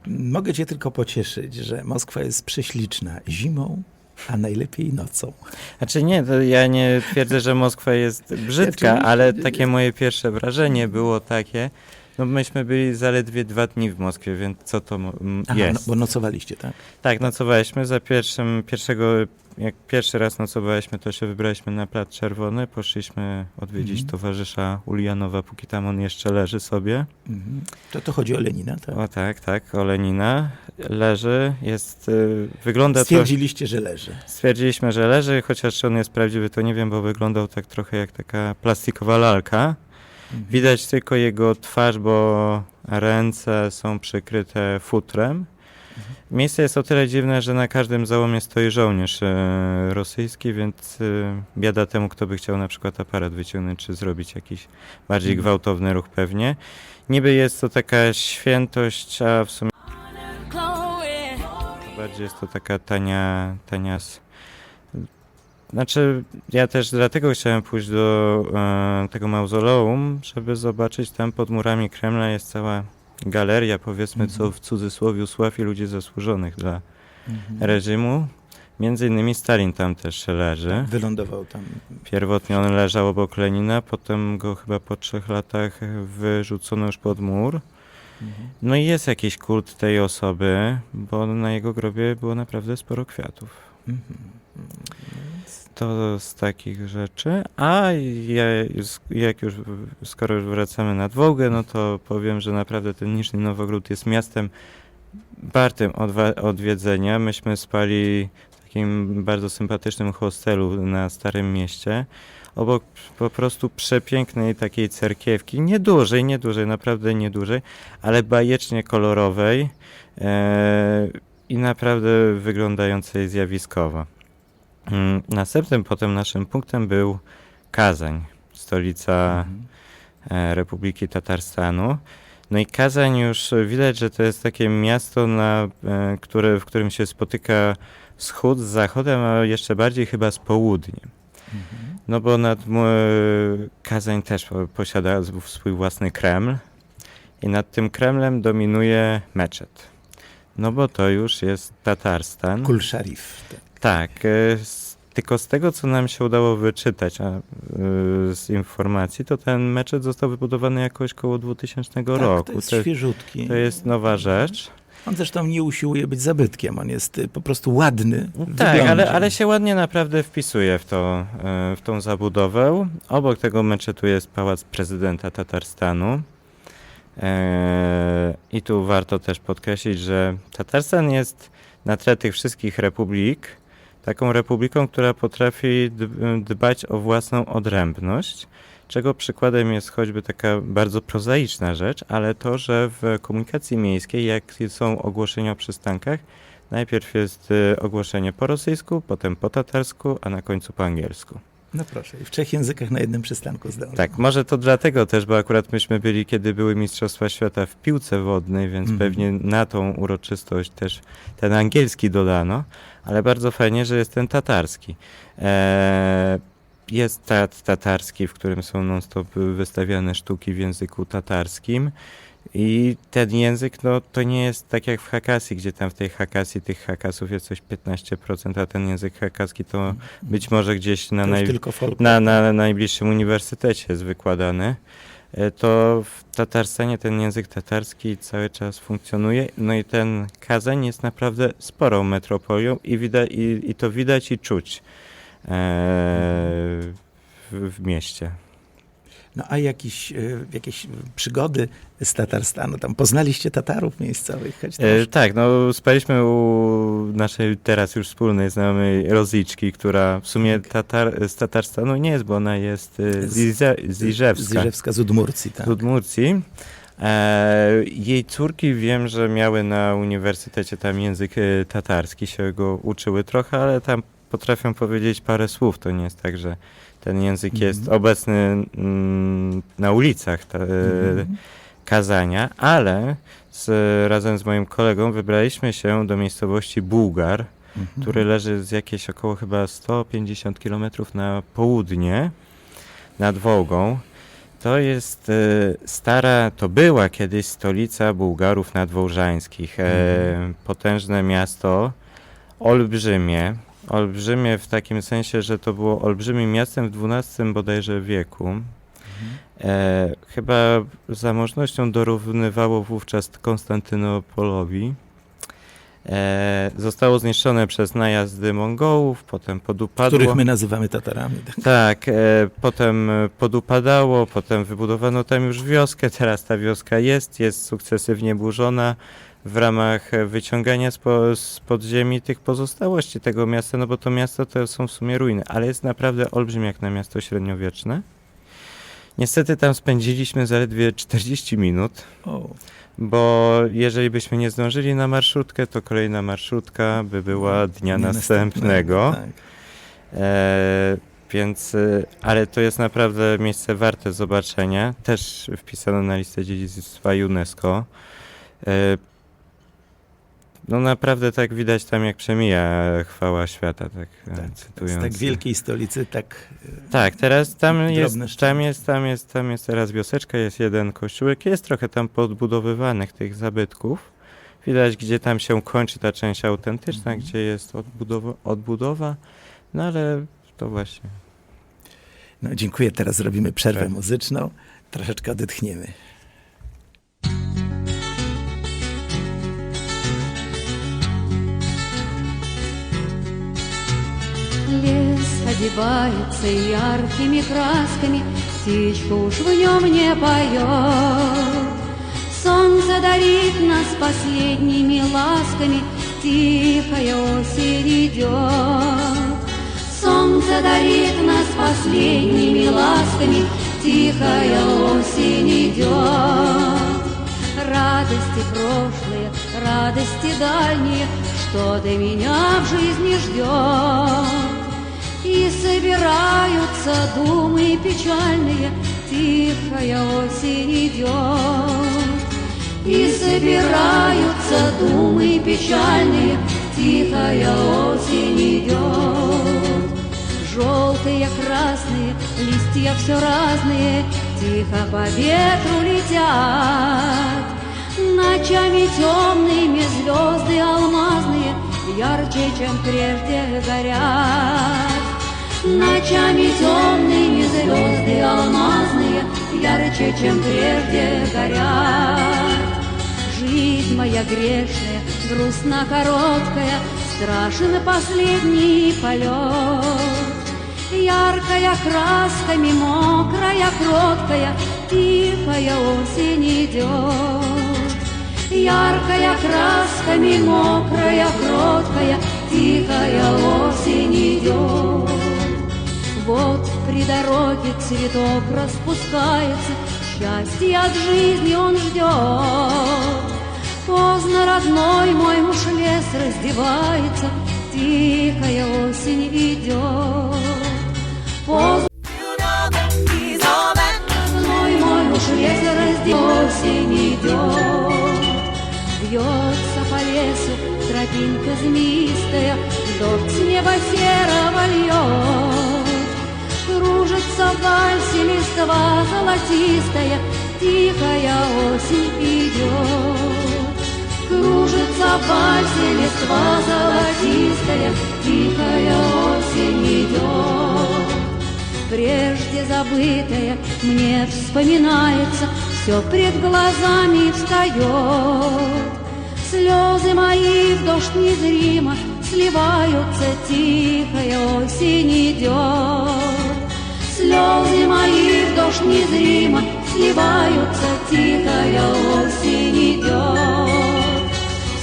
Mogę cię tylko pocieszyć, że Moskwa jest prześliczna zimą, a najlepiej nocą. Znaczy nie, to ja nie twierdzę, że Moskwa jest brzydka, ale takie moje pierwsze wrażenie było takie, no myśmy byli zaledwie 2 dni w Moskwie, więc co to jest? No, bo nocowaliście, tak? Tak, nocowaliśmy. Jak pierwszy raz nocowaliśmy, to się wybraliśmy na Plac Czerwony, poszliśmy odwiedzić towarzysza Uljanowa, póki tam on jeszcze leży sobie. To chodzi o Lenina, tak? O tak, o Lenina. Leży, wygląda Stwierdziliście, że leży. Stwierdziliśmy, że leży, chociaż czy on jest prawdziwy, to nie wiem, bo wyglądał tak trochę jak taka plastikowa lalka. Widać tylko jego twarz, bo ręce są przykryte futrem. Miejsce jest o tyle dziwne, że na każdym załomie stoi żołnierz rosyjski, więc biada temu, kto by chciał na przykład aparat wyciągnąć, czy zrobić jakiś bardziej gwałtowny ruch pewnie. Niby jest to taka świętość, a w sumie bardziej jest to taka tania. Znaczy, ja też dlatego chciałem pójść do tego mauzoleum, żeby zobaczyć, tam pod murami Kremla jest cała galeria, powiedzmy, co w cudzysłowie sławi ludzi zasłużonych dla reżimu. Między innymi Stalin tam też leży. Wylądował tam. Pierwotnie on leżał obok Lenina, potem go chyba po 3 latach wyrzucono już pod mur. No i jest jakiś kult tej osoby, bo na jego grobie było naprawdę sporo kwiatów. To z takich rzeczy. A skoro już wracamy nad Wołgę, no to powiem, że naprawdę ten Niżny Nowogród jest miastem wartym odwiedzenia. Myśmy spali w takim bardzo sympatycznym hostelu na Starym Mieście, obok po prostu przepięknej takiej cerkiewki, niedużej, naprawdę niedużej, ale bajecznie kolorowej i naprawdę wyglądającej zjawiskowo. Następnym potem naszym punktem był Kazań, stolica Republiki Tatarstanu. No i Kazań już widać, że to jest takie miasto, w którym się spotyka wschód z zachodem, a jeszcze bardziej chyba z południem. No bo Kazań też posiada swój własny Kreml i nad tym Kremlem dominuje meczet. No bo to już jest Tatarstan. Kul Szarif. Tak, tylko z tego, co nam się udało wyczytać z informacji, to ten meczet został wybudowany jakoś koło 2000 roku. To jest świeżutki. To jest nowa rzecz. On zresztą nie usiłuje być zabytkiem, on jest po prostu ładny. Tak, ale się ładnie naprawdę wpisuje w tą zabudowę. Obok tego meczetu jest pałac prezydenta Tatarstanu. I tu warto też podkreślić, że Tatarstan jest na tle tych wszystkich republik taką republiką, która potrafi dbać o własną odrębność, czego przykładem jest choćby taka bardzo prozaiczna rzecz, ale to, że w komunikacji miejskiej, jak są ogłoszenia o przystankach, najpierw jest ogłoszenie po rosyjsku, potem po tatarsku, a na końcu po angielsku. No proszę, i w 3 językach na jednym przystanku zdążył. Tak, może to dlatego też, bo akurat myśmy byli, kiedy były Mistrzostwa Świata w piłce wodnej, więc pewnie na tą uroczystość też ten angielski dodano, ale bardzo fajnie, że jest ten tatarski. Jest tatarski, w którym są non-stop wystawiane sztuki w języku tatarskim. I ten język, no to nie jest tak jak w Hakasji, gdzie tam w tej Hakasji tych Hakasów jest coś 15%, a ten język hakaski to być może gdzieś na najbliższym uniwersytecie jest wykładany. To w Tatarstanie ten język tatarski cały czas funkcjonuje. No i ten Kazań jest naprawdę sporą metropolią i to widać i czuć w mieście. No a jakieś przygody z Tatarstanu? Tam poznaliście Tatarów miejscowych? Tak, no spaliśmy u naszej teraz już wspólnej znajomej Roziczki, która w sumie z Tatarstanu nie jest, bo ona jest z Iżewska. Z Iżewska, z Udmurcji. Tak. Z Udmurcji. Jej córki wiem, że miały na uniwersytecie tam język tatarski, się go uczyły trochę, ale tam potrafią powiedzieć parę słów. To nie jest tak, że ten język jest obecny na ulicach Kazania, ale razem z moim kolegą wybraliśmy się do miejscowości Bułgar, który leży z jakieś około chyba 150 km na południe nad Wołgą. To jest to była kiedyś stolica Bułgarów nadwołżańskich. Potężne miasto, olbrzymie w takim sensie, że to było olbrzymim miastem w XII bodajże wieku. Chyba zamożnością dorównywało wówczas Konstantynopolowi. Zostało zniszczone przez najazdy Mongołów, potem podupadło. Których my nazywamy Tatarami. Tak, potem podupadało, potem wybudowano tam już wioskę, teraz ta wioska jest sukcesywnie burzona w ramach wyciągania z podziemi tych pozostałości tego miasta, no bo to miasto to są w sumie ruiny, ale jest naprawdę olbrzymie jak na miasto średniowieczne. Niestety tam spędziliśmy zaledwie 40 minut, bo jeżeli byśmy nie zdążyli na marszrutkę, to kolejna marszrutka by była dnia następnego. Tak. Więc, ale to jest naprawdę miejsce warte zobaczenia, też wpisane na listę dziedzictwa UNESCO. No naprawdę tak widać tam, jak przemija chwała świata, tak cytując. Z tak wielkiej stolicy, tak. Tak, teraz tam jest teraz wioseczka, jest jeden kościółek, jest trochę tam podbudowywanych tych zabytków, Widać, gdzie tam się kończy ta część autentyczna, gdzie jest odbudowa, no ale to właśnie. No, dziękuję. Teraz zrobimy przerwę muzyczną. Troszeczkę odetchniemy. Лес одевается яркими красками, птичка уж в нем не поет. Солнце дарит нас последними ласками, тихая осень идет. Солнце дарит нас последними ласками, тихая осень идет. Радости прошлые, радости дальние, что до меня в жизни ждет. И собираются думы печальные, тихая осень идет. И собираются думы печальные, тихая осень идет. Желтые, красные, листья все разные, тихо по ветру летят. Ночами темными звезды алмазные ярче, чем прежде горят. Ночами темными звезды алмазные ярче, чем прежде горят. Жизнь моя грешная, грустно короткая, страшен последний полет. Яркая красками, мокрая, кроткая, тихая осень идет. Яркая красками, мокрая, кроткая, тихая осень идет. Вот при дороге цветок распускается, счастье от жизни он ждет. Поздно, родной мой, уж лес раздевается, тихая осень идет. Поздно, родной мой, уж лес раздевается, осень идет. Вьется по лесу тропинка змеистая, дождь с неба серого льет. Кружится в вальсе листва золотистая, тихая осень идет. Кружится в вальсе листва золотистая, тихая осень идет. Прежде забытое мне вспоминается, все пред глазами встает. Слезы мои в дождь незримо сливаются, тихая осень идет. Слезы мои в дождь незримо сливаются, тихая осень идет.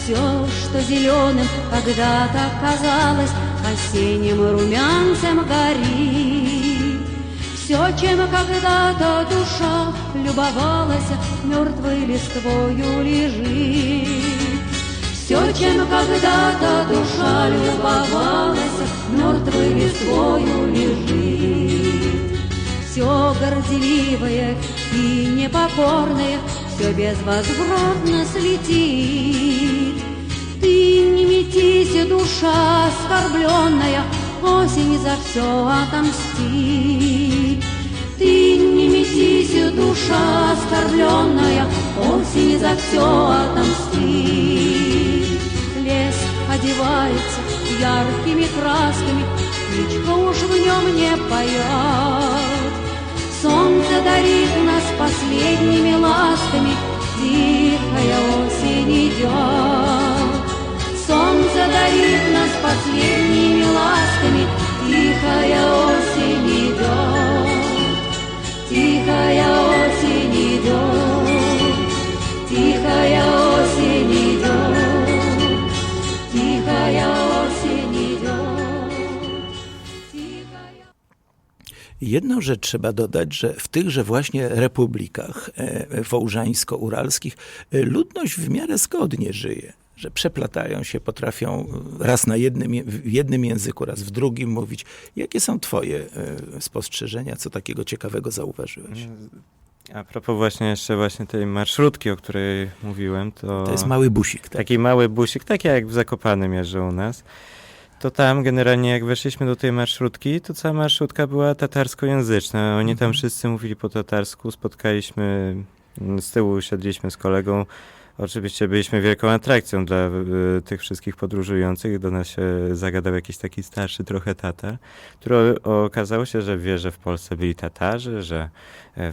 Все, что зеленым когда-то казалось, осенним румянцем горит. Все, чем когда-то душа любовалась, мертвой листвою лежит. Все, чем когда-то душа любовалась, мертвой листвою лежит. Все горделивое и непокорное, все безвозвратно слетит. Ты не метись, душа оскорбленная, осень за все отомстит. Ты не метись, душа оскорбленная, осень за все отомстит. Лес одевается яркими красками, птичка уж в нем не поет. Солнце дарит нас последними ласками, тихая осень идет. Солнце дарит нас последними ласками, тихая осень идет. Тихая осень идет. Тихая осень идет. Тихая осень идет. Тихая... Jedną rzecz trzeba dodać, że w tychże właśnie republikach wołżańsko-uralskich ludność w miarę zgodnie żyje. Że przeplatają się, potrafią raz w jednym języku, raz w drugim mówić. Jakie są twoje spostrzeżenia? Co takiego ciekawego zauważyłeś? A propos właśnie tej marszrutki, o której mówiłem, to jest mały busik, tak? Taki mały busik, taki jak w Zakopanem jeżdżą u nas. To tam generalnie jak weszliśmy do tej marszrutki, to cała marszrutka była tatarskojęzyczna. Oni tam wszyscy mówili po tatarsku, spotkaliśmy, z tyłu siedliśmy z kolegą, Oczywiście byliśmy wielką atrakcją dla tych wszystkich podróżujących. Do nas się zagadał jakiś taki starszy trochę Tatar, który okazało się, że wie, że w Polsce byli Tatarzy, że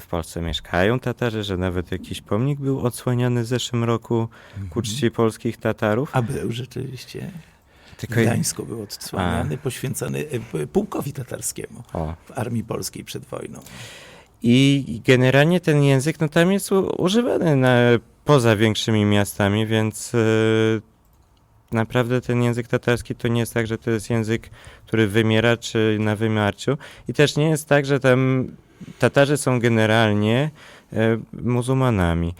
w Polsce mieszkają Tatarzy, że nawet jakiś pomnik był odsłaniany w zeszłym roku ku czci polskich Tatarów. A był rzeczywiście. Tylko W Gdańsku był odsłaniany, poświęcony pułkowi tatarskiemu w Armii Polskiej przed wojną. I generalnie ten język, no tam jest używany poza większymi miastami, więc naprawdę ten język tatarski to nie jest tak, że to jest język, który wymiera czy na wymarciu. I też nie jest tak, że tam Tatarzy są generalnie muzułmanami,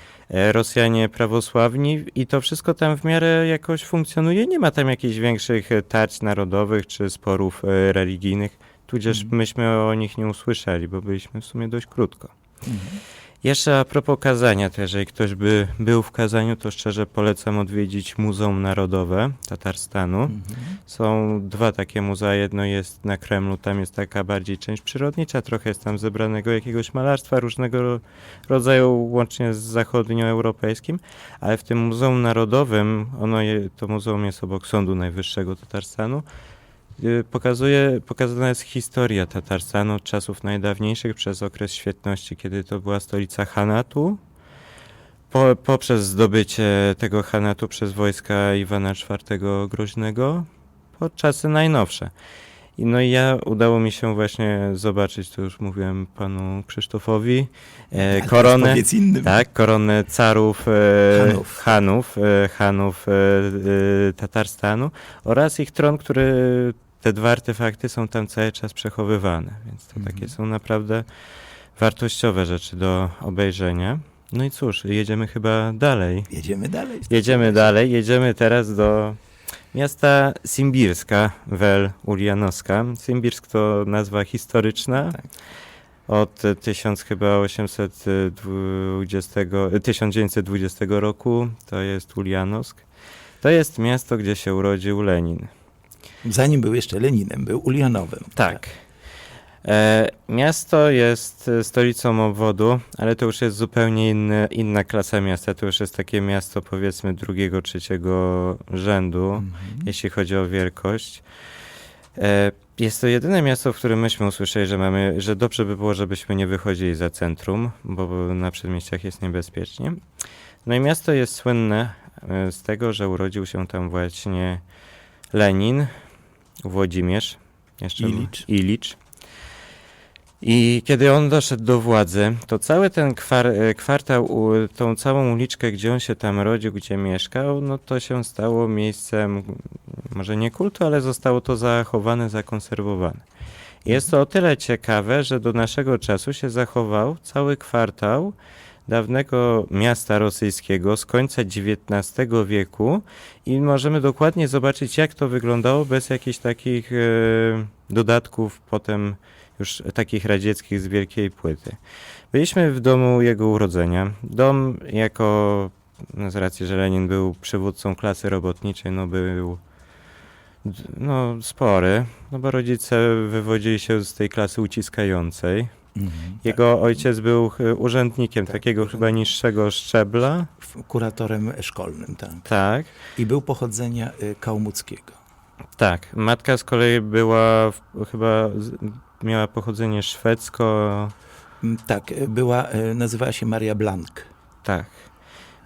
Rosjanie prawosławni i to wszystko tam w miarę jakoś funkcjonuje. Nie ma tam jakichś większych tarć narodowych czy sporów religijnych, tudzież myśmy o nich nie usłyszeli, bo byliśmy w sumie dość krótko. Jeszcze a propos Kazania, to jeżeli ktoś by był w Kazaniu, to szczerze polecam odwiedzić Muzeum Narodowe Tatarstanu. Są dwa takie muzea, jedno jest na Kremlu, tam jest taka bardziej część przyrodnicza, trochę jest tam zebranego jakiegoś malarstwa różnego rodzaju, łącznie z zachodnioeuropejskim, ale w tym Muzeum Narodowym, to muzeum jest obok Sądu Najwyższego Tatarstanu, pokazana jest historia Tatarstanu od czasów najdawniejszych przez okres świetności, kiedy to była stolica Hanatu, poprzez zdobycie tego Hanatu przez wojska Iwana IV Groźnego, po czasy najnowsze. No i udało mi się właśnie zobaczyć, to już mówiłem panu Krzysztofowi, koronę, koronę carów, Hanów Tatarstanu oraz ich tron, te dwa artefakty są tam cały czas przechowywane, więc to takie są naprawdę wartościowe rzeczy do obejrzenia. No i cóż, jedziemy chyba dalej. Jedziemy teraz do miasta Simbirska, Ulianowska. Simbirsk to nazwa historyczna. Od 1920 roku to jest Ulianowsk. To jest miasto, gdzie się urodził Lenin. Zanim był jeszcze Leninem, był Ulianowem. Tak. Miasto jest stolicą obwodu, ale to już jest zupełnie inna klasa miasta. To już jest takie miasto powiedzmy drugiego, trzeciego rzędu, jeśli chodzi o wielkość. Jest to jedyne miasto, w którym myśmy usłyszeli, że dobrze by było, żebyśmy nie wychodzili za centrum, bo na przedmieściach jest niebezpiecznie. No i miasto jest słynne z tego, że urodził się tam właśnie Lenin, Włodzimierz, jeszcze Ilicz. I kiedy on doszedł do władzy, to cały ten kwartał, tą całą uliczkę, gdzie on się tam rodził, gdzie mieszkał, no to się stało miejscem, może nie kultu, ale zostało to zachowane, zakonserwowane. Jest to o tyle ciekawe, że do naszego czasu się zachował cały kwartał dawnego miasta rosyjskiego z końca XIX wieku i możemy dokładnie zobaczyć, jak to wyglądało bez jakichś takich dodatków potem już takich radzieckich z wielkiej płyty. Byliśmy w domu jego urodzenia. Dom z racji, że Lenin był przywódcą klasy robotniczej, był spory, bo rodzice wywodzili się z tej klasy uciskającej. Jego ojciec był urzędnikiem takiego chyba niższego szczebla. Kuratorem szkolnym, tak. I był pochodzenia kałmuckiego. Tak. Matka z kolei była miała pochodzenie szwedzko. Tak, nazywała się Maria Blank. Tak.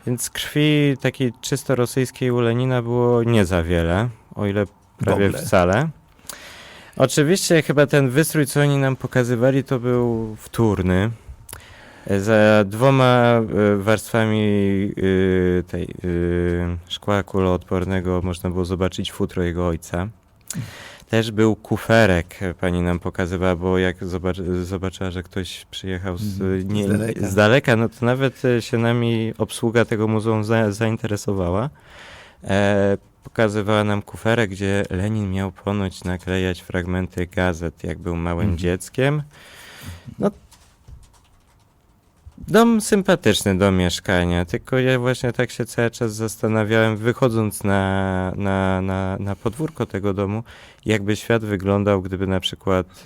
Więc krwi takiej czysto rosyjskiej u Lenina było nie za wiele, o ile prawie wcale. Oczywiście chyba ten wystrój, co oni nam pokazywali, to był wtórny. Za dwoma warstwami szkła kuloodpornego można było zobaczyć futro jego ojca. Też był kuferek, pani nam pokazywała, bo jak zobaczyła, że ktoś przyjechał z daleka, no to nawet się nami obsługa tego muzeum zainteresowała. Pokazywała nam kuferek, gdzie Lenin miał ponoć naklejać fragmenty gazet, jak był małym dzieckiem. No, dom sympatyczny do mieszkania, tylko ja właśnie tak się cały czas zastanawiałem, wychodząc na podwórko tego domu, jakby świat wyglądał, gdyby na przykład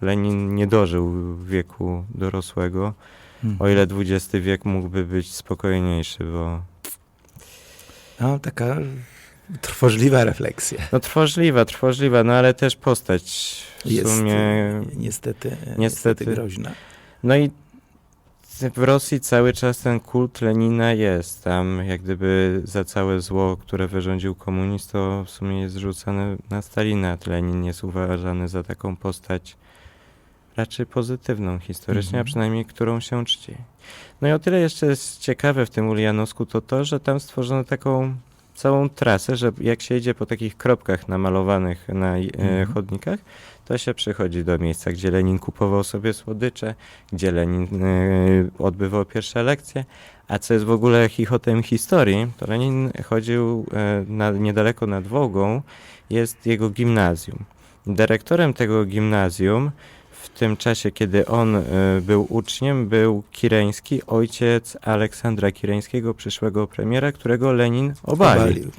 Lenin nie dożył wieku dorosłego, o ile XX wiek mógłby być spokojniejszy, bo No, taka trwożliwa refleksja. No trwożliwa, no ale też postać w Jest sumie... niestety groźna. No i w Rosji cały czas ten kult Lenina jest. Tam jak gdyby za całe zło, które wyrządził komunizm, to w sumie jest zrzucane na Stalina. Lenin jest uważany za taką postać raczej pozytywną historycznie, a przynajmniej którą się czci. No i o tyle jeszcze jest ciekawe w tym Ulianowsku to, że tam stworzono taką całą trasę, że jak się idzie po takich kropkach namalowanych na chodnikach, to się przychodzi do miejsca, gdzie Lenin kupował sobie słodycze, gdzie Lenin odbywał pierwsze lekcje, a co jest w ogóle chichotem historii, to Lenin chodził niedaleko nad Wołgą, jest jego gimnazjum. Dyrektorem tego gimnazjum w tym czasie, kiedy on był uczniem, był Kireński, ojciec Aleksandra Kireńskiego, przyszłego premiera, którego Lenin obalił.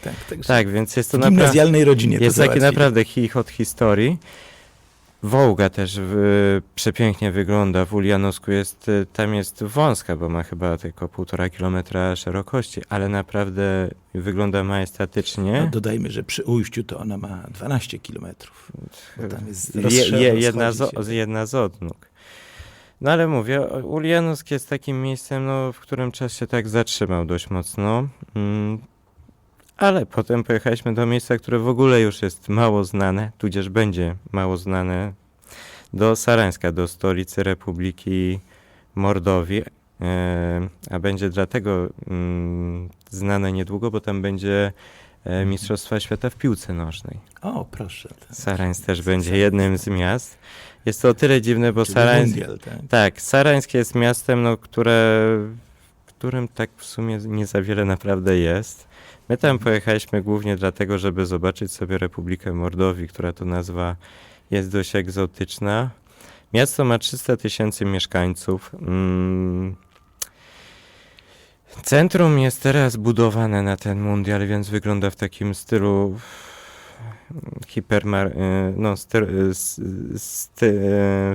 Tak, więc jest to w gimnazjalnej rodzinie jest taki naprawdę chichot historii. Wołga też przepięknie wygląda. W Ulianowsku tam jest wąska, bo ma chyba tylko 1,5 kilometra szerokości, ale naprawdę wygląda majestatycznie. No, dodajmy, że przy ujściu to ona ma 12 kilometrów. Tam jest jedna z odnóg. No ale mówię, Ulianowsk jest takim miejscem, no, w którym czas się tak zatrzymał dość mocno. Ale potem pojechaliśmy do miejsca, które w ogóle już jest mało znane, tudzież będzie mało znane, do Sarańska, do stolicy Republiki Mordowii, a będzie dlatego znane niedługo, bo tam będzie Mistrzostwa Świata w piłce nożnej. O, proszę. Sarańsk też będzie jednym z miast. Jest to o tyle dziwne, bo Sarańsk... Tak, Sarańsk jest miastem, no, którym tak w sumie nie za wiele naprawdę jest. My tam pojechaliśmy głównie dlatego, żeby zobaczyć sobie Republikę Mordowii, która to nazwa jest dość egzotyczna. Miasto ma 300 000 mieszkańców. Centrum jest teraz budowane na ten mundial, więc wygląda w takim stylu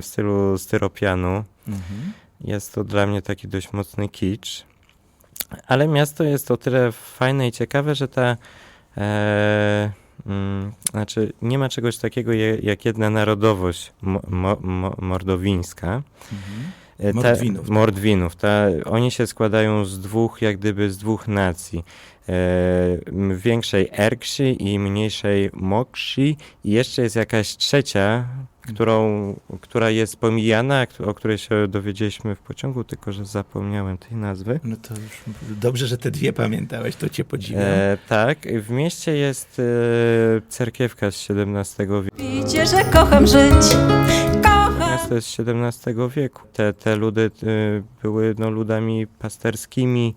w stylu styropianu. Jest to dla mnie taki dość mocny kicz. Ale miasto jest o tyle fajne i ciekawe, że znaczy nie ma czegoś takiego jak jedna narodowość mordowińska. Mordwinów. Oni się składają z dwóch nacji. Większej Erksi i mniejszej Mokshi i jeszcze jest jakaś trzecia, która jest pomijana, o której się dowiedzieliśmy w pociągu, tylko że zapomniałem tej nazwy. No to już dobrze, że te dwie pamiętałeś, to cię podziwiam. Tak, w mieście jest cerkiewka z XVII wieku. Widzicie, że kocham żyć. Miasto jest z XVII wieku. Te ludy były ludami pasterskimi,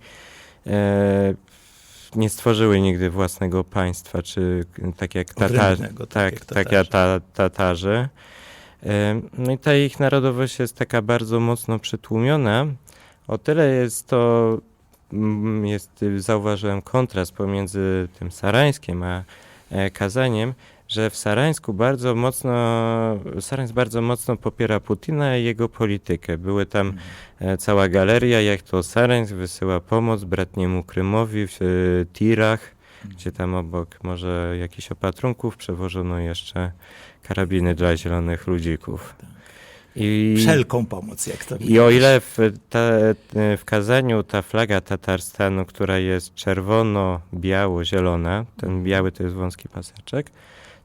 nie stworzyły nigdy własnego państwa, czy tak jak Tatarzy. No i ta ich narodowość jest taka bardzo mocno przytłumiona. O tyle zauważyłem kontrast pomiędzy tym Sarańskiem a Kazaniem, że w Sarańsku Sarańsk bardzo mocno popiera Putina i jego politykę. Były tam cała galeria, jak to Sarańsk wysyła pomoc bratniemu Krymowi w tirach, gdzie tam obok może jakichś opatrunków przewożono jeszcze karabiny dla zielonych ludzików. Wszelką pomoc, jak to I o ile w Kazaniu ta flaga Tatarstanu, która jest czerwono-biało-zielona, ten biały to jest wąski paseczek,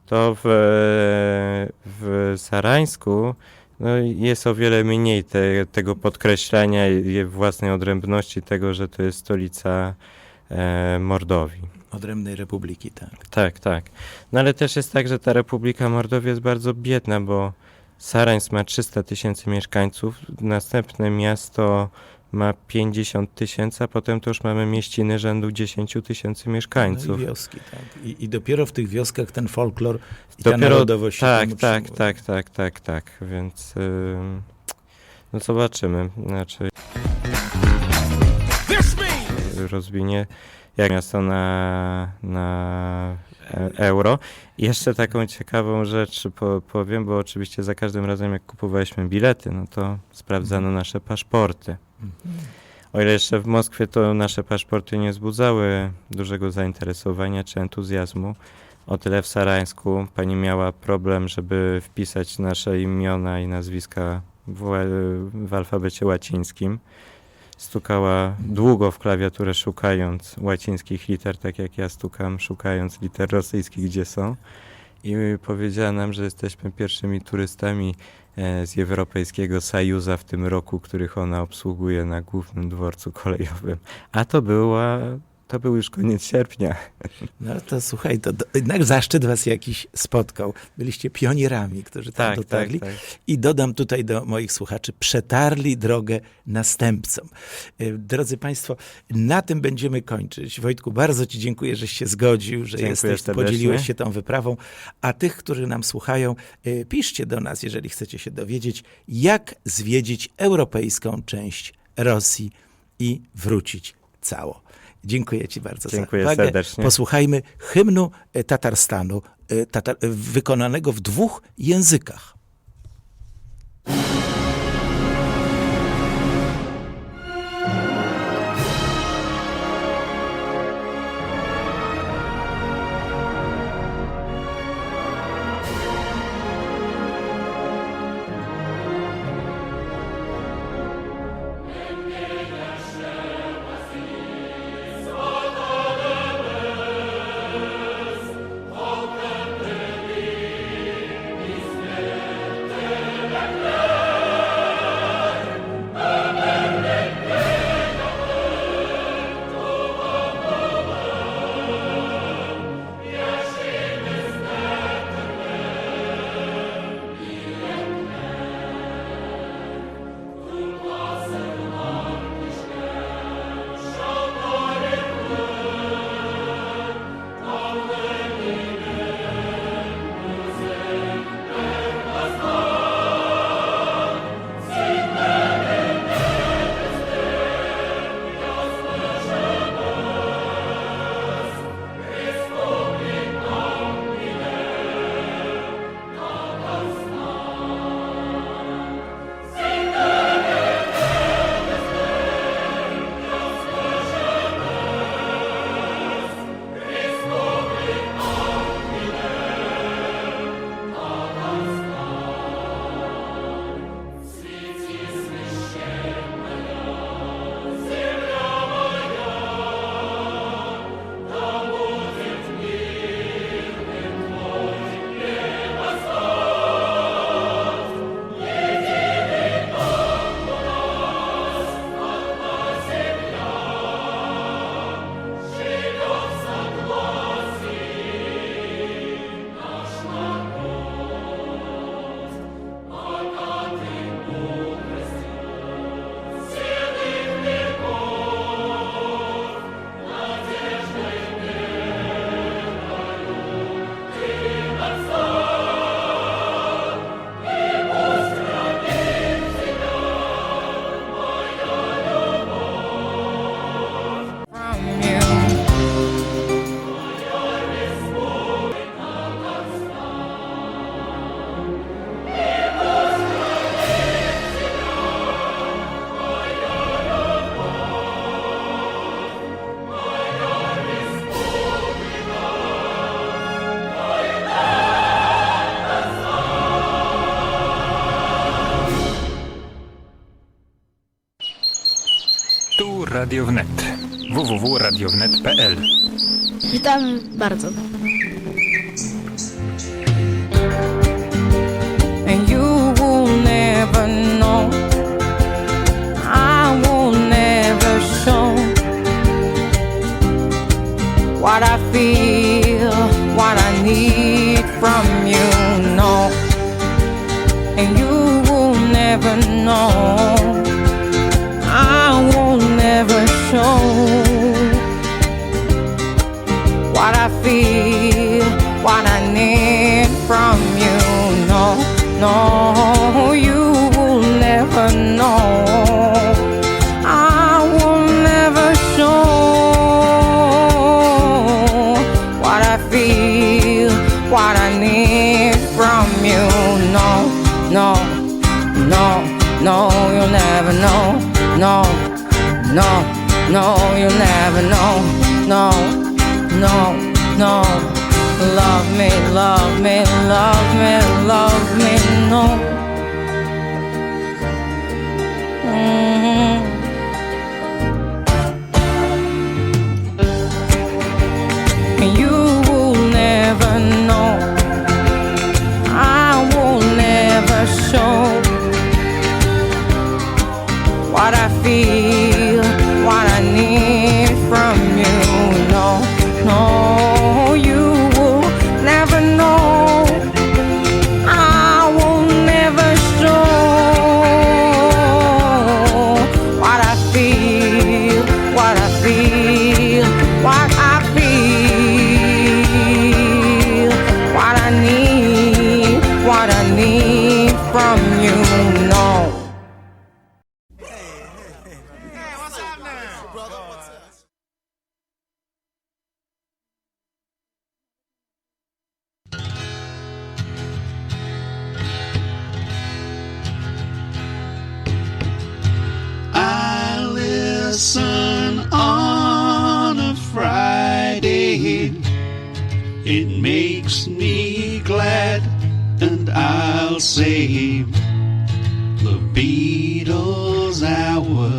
to w Sarańsku jest o wiele mniej tego podkreślania własnej odrębności, tego, że to jest stolica Mordowii. Odrębnej republiki, tak. Tak. No ale też jest tak, że ta Republika Mordowii jest bardzo biedna, bo Sarańsk ma 300 000 mieszkańców, następne miasto ma 50 000, a potem to już mamy mieściny rzędu 10 000 mieszkańców. No i wioski, tak. I dopiero w tych wioskach ten folklor i ta narodowość tak, więc no zobaczymy. Znaczy rozwinie jak miasto na euro. I jeszcze taką ciekawą rzecz powiem, bo oczywiście za każdym razem jak kupowaliśmy bilety, no to sprawdzano nasze paszporty. O ile jeszcze w Moskwie to nasze paszporty nie wzbudzały dużego zainteresowania czy entuzjazmu, o tyle w Sarańsku pani miała problem, żeby wpisać nasze imiona i nazwiska w alfabecie łacińskim. Stukała długo w klawiaturę, szukając łacińskich liter, tak jak ja stukam, szukając liter rosyjskich, gdzie są. I powiedziała nam, że jesteśmy pierwszymi turystami z Europejskiego Sojuza w tym roku, których ona obsługuje na głównym dworcu kolejowym. A to był już koniec sierpnia. No to słuchaj, to jednak zaszczyt was jakiś spotkał. Byliście pionierami, którzy tam dotarli. Tak. I dodam tutaj do moich słuchaczy, przetarli drogę następcom. Drodzy Państwo, na tym będziemy kończyć. Wojtku, bardzo Ci dziękuję, żeś się zgodził, że podzieliłeś się tą wyprawą. A tych, którzy nam słuchają, piszcie do nas, jeżeli chcecie się dowiedzieć, jak zwiedzić europejską część Rosji i wrócić cało. Dziękuję Ci bardzo za uwagę. Serdecznie. Posłuchajmy hymnu Tatarstanu, wykonanego w 2 językach. Tu Radio Wnet. www.radiownet.pl. Witam bardzo. And you will never know, I will never show what I feel, what I need from you, no. And you will never know, I will never show what I feel, what I need from you, no, no, you will never know, I will never show what I feel, what I need from you, no, no, no, no, you'll never know, no, No, no, you never know. No, no, no. Love me, love me, love me, love me, no. You will never know. I will never show what I feel, what I need from you. No, no, you will never know. I will never show what I feel, what I feel, what I feel, what I need from you. No. I listen on a Friday. It makes me glad, and I'll say the Beatles hour.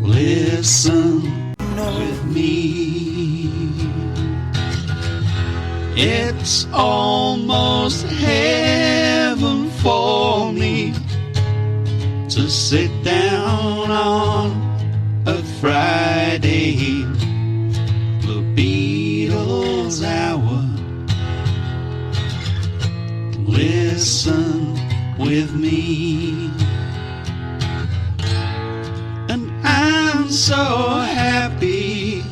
Listen with me. It's almost heaven for me to sit down on a Friday. The Beatles hour. Listen with me. And I'm so happy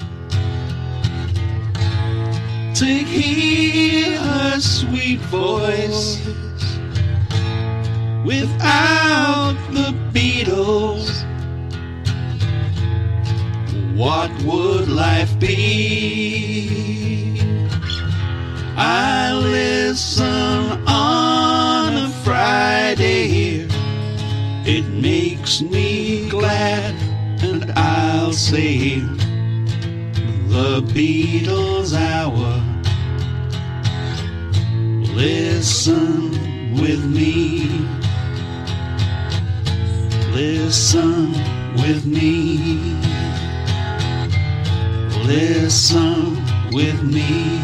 to hear her sweet voice. Without the Beatles, what would life be? I listen on a Friday. It makes me glad, and I'll say the Beatles hour. Listen with me. Listen with me. Listen with me.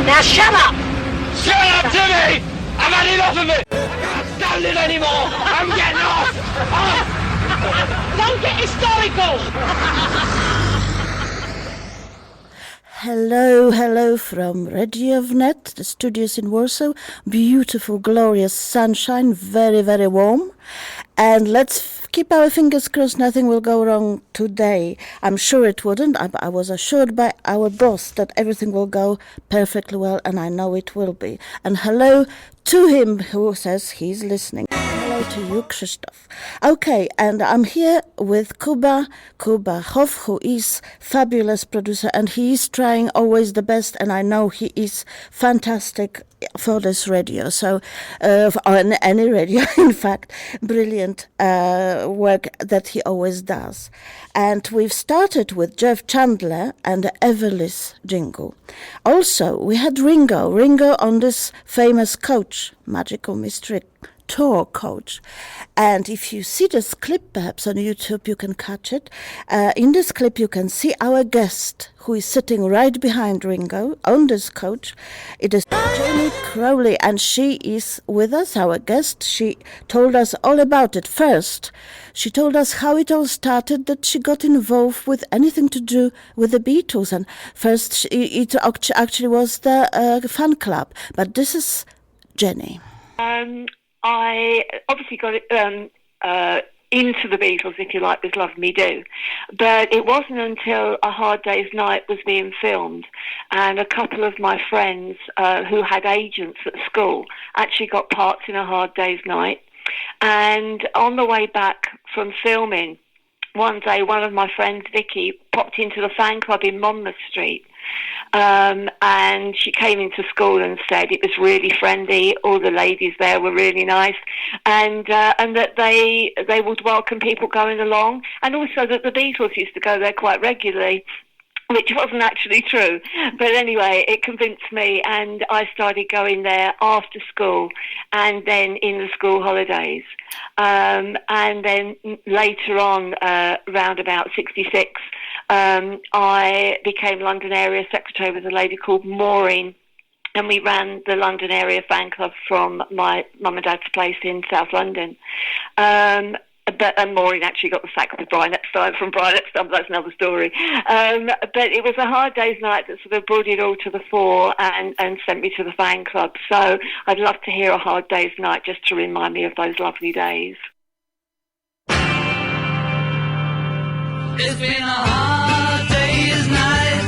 Now shut up! Shut up, Timmy! I've had enough of it! I can't stand it anymore! I'm getting off! Don't get hysterical! Hello from Radio Wnet, the studios in Warsaw. Beautiful, glorious sunshine, very, very warm. And let's keep our fingers crossed nothing will go wrong today. I'm sure it wouldn't. I was assured by our boss that everything will go perfectly well, and I know it will be. And hello to him who says he's listening. Hello to you, Krzysztof. Okay, and I'm here with Kuba Hoff, who is fabulous producer, and he is trying always the best, and I know he is fantastic for this radio, so on any radio, in fact, brilliant work that he always does. And we've started with Jeff Chandler and the Everlys jingle. Also, we had Ringo on this famous coach, Magical Mystery Tour coach. And if you see this clip perhaps on YouTube, you can catch it. In this clip you can see our guest who is sitting right behind Ringo on this coach. It is Jamie Crowley, and she is with us, our guest. She told us all about it. First, she told us how it all started, that she got involved with anything to do with the Beatles. And first it actually was the fan club. But this is Jenny. I obviously got into the Beatles, if you like, with Love Me Do. But it wasn't until A Hard Day's Night was being filmed, and a couple of my friends who had agents at school actually got parts in A Hard Day's Night. And on the way back from filming, one day one of my friends, Vicky, popped into the fan club in Monmouth Street. And she came into school and said it was really friendly. All the ladies there were really nice, and that they would welcome people going along, and also that the Beatles used to go there quite regularly, which wasn't actually true. But anyway, it convinced me, and I started going there after school and then in the school holidays. And then later on, around about 66, I became London area secretary with a lady called Maureen, and we ran the London area fan club from my mum and dad's place in South London. And Maureen actually got the sack with Brian Epstein from Brian Epstein, but that's another story. But it was a hard day's night that sort of brought it all to the fore and sent me to the fan club. So I'd love to hear A Hard Day's Night just to remind me of those lovely days. It's been a hard day's night,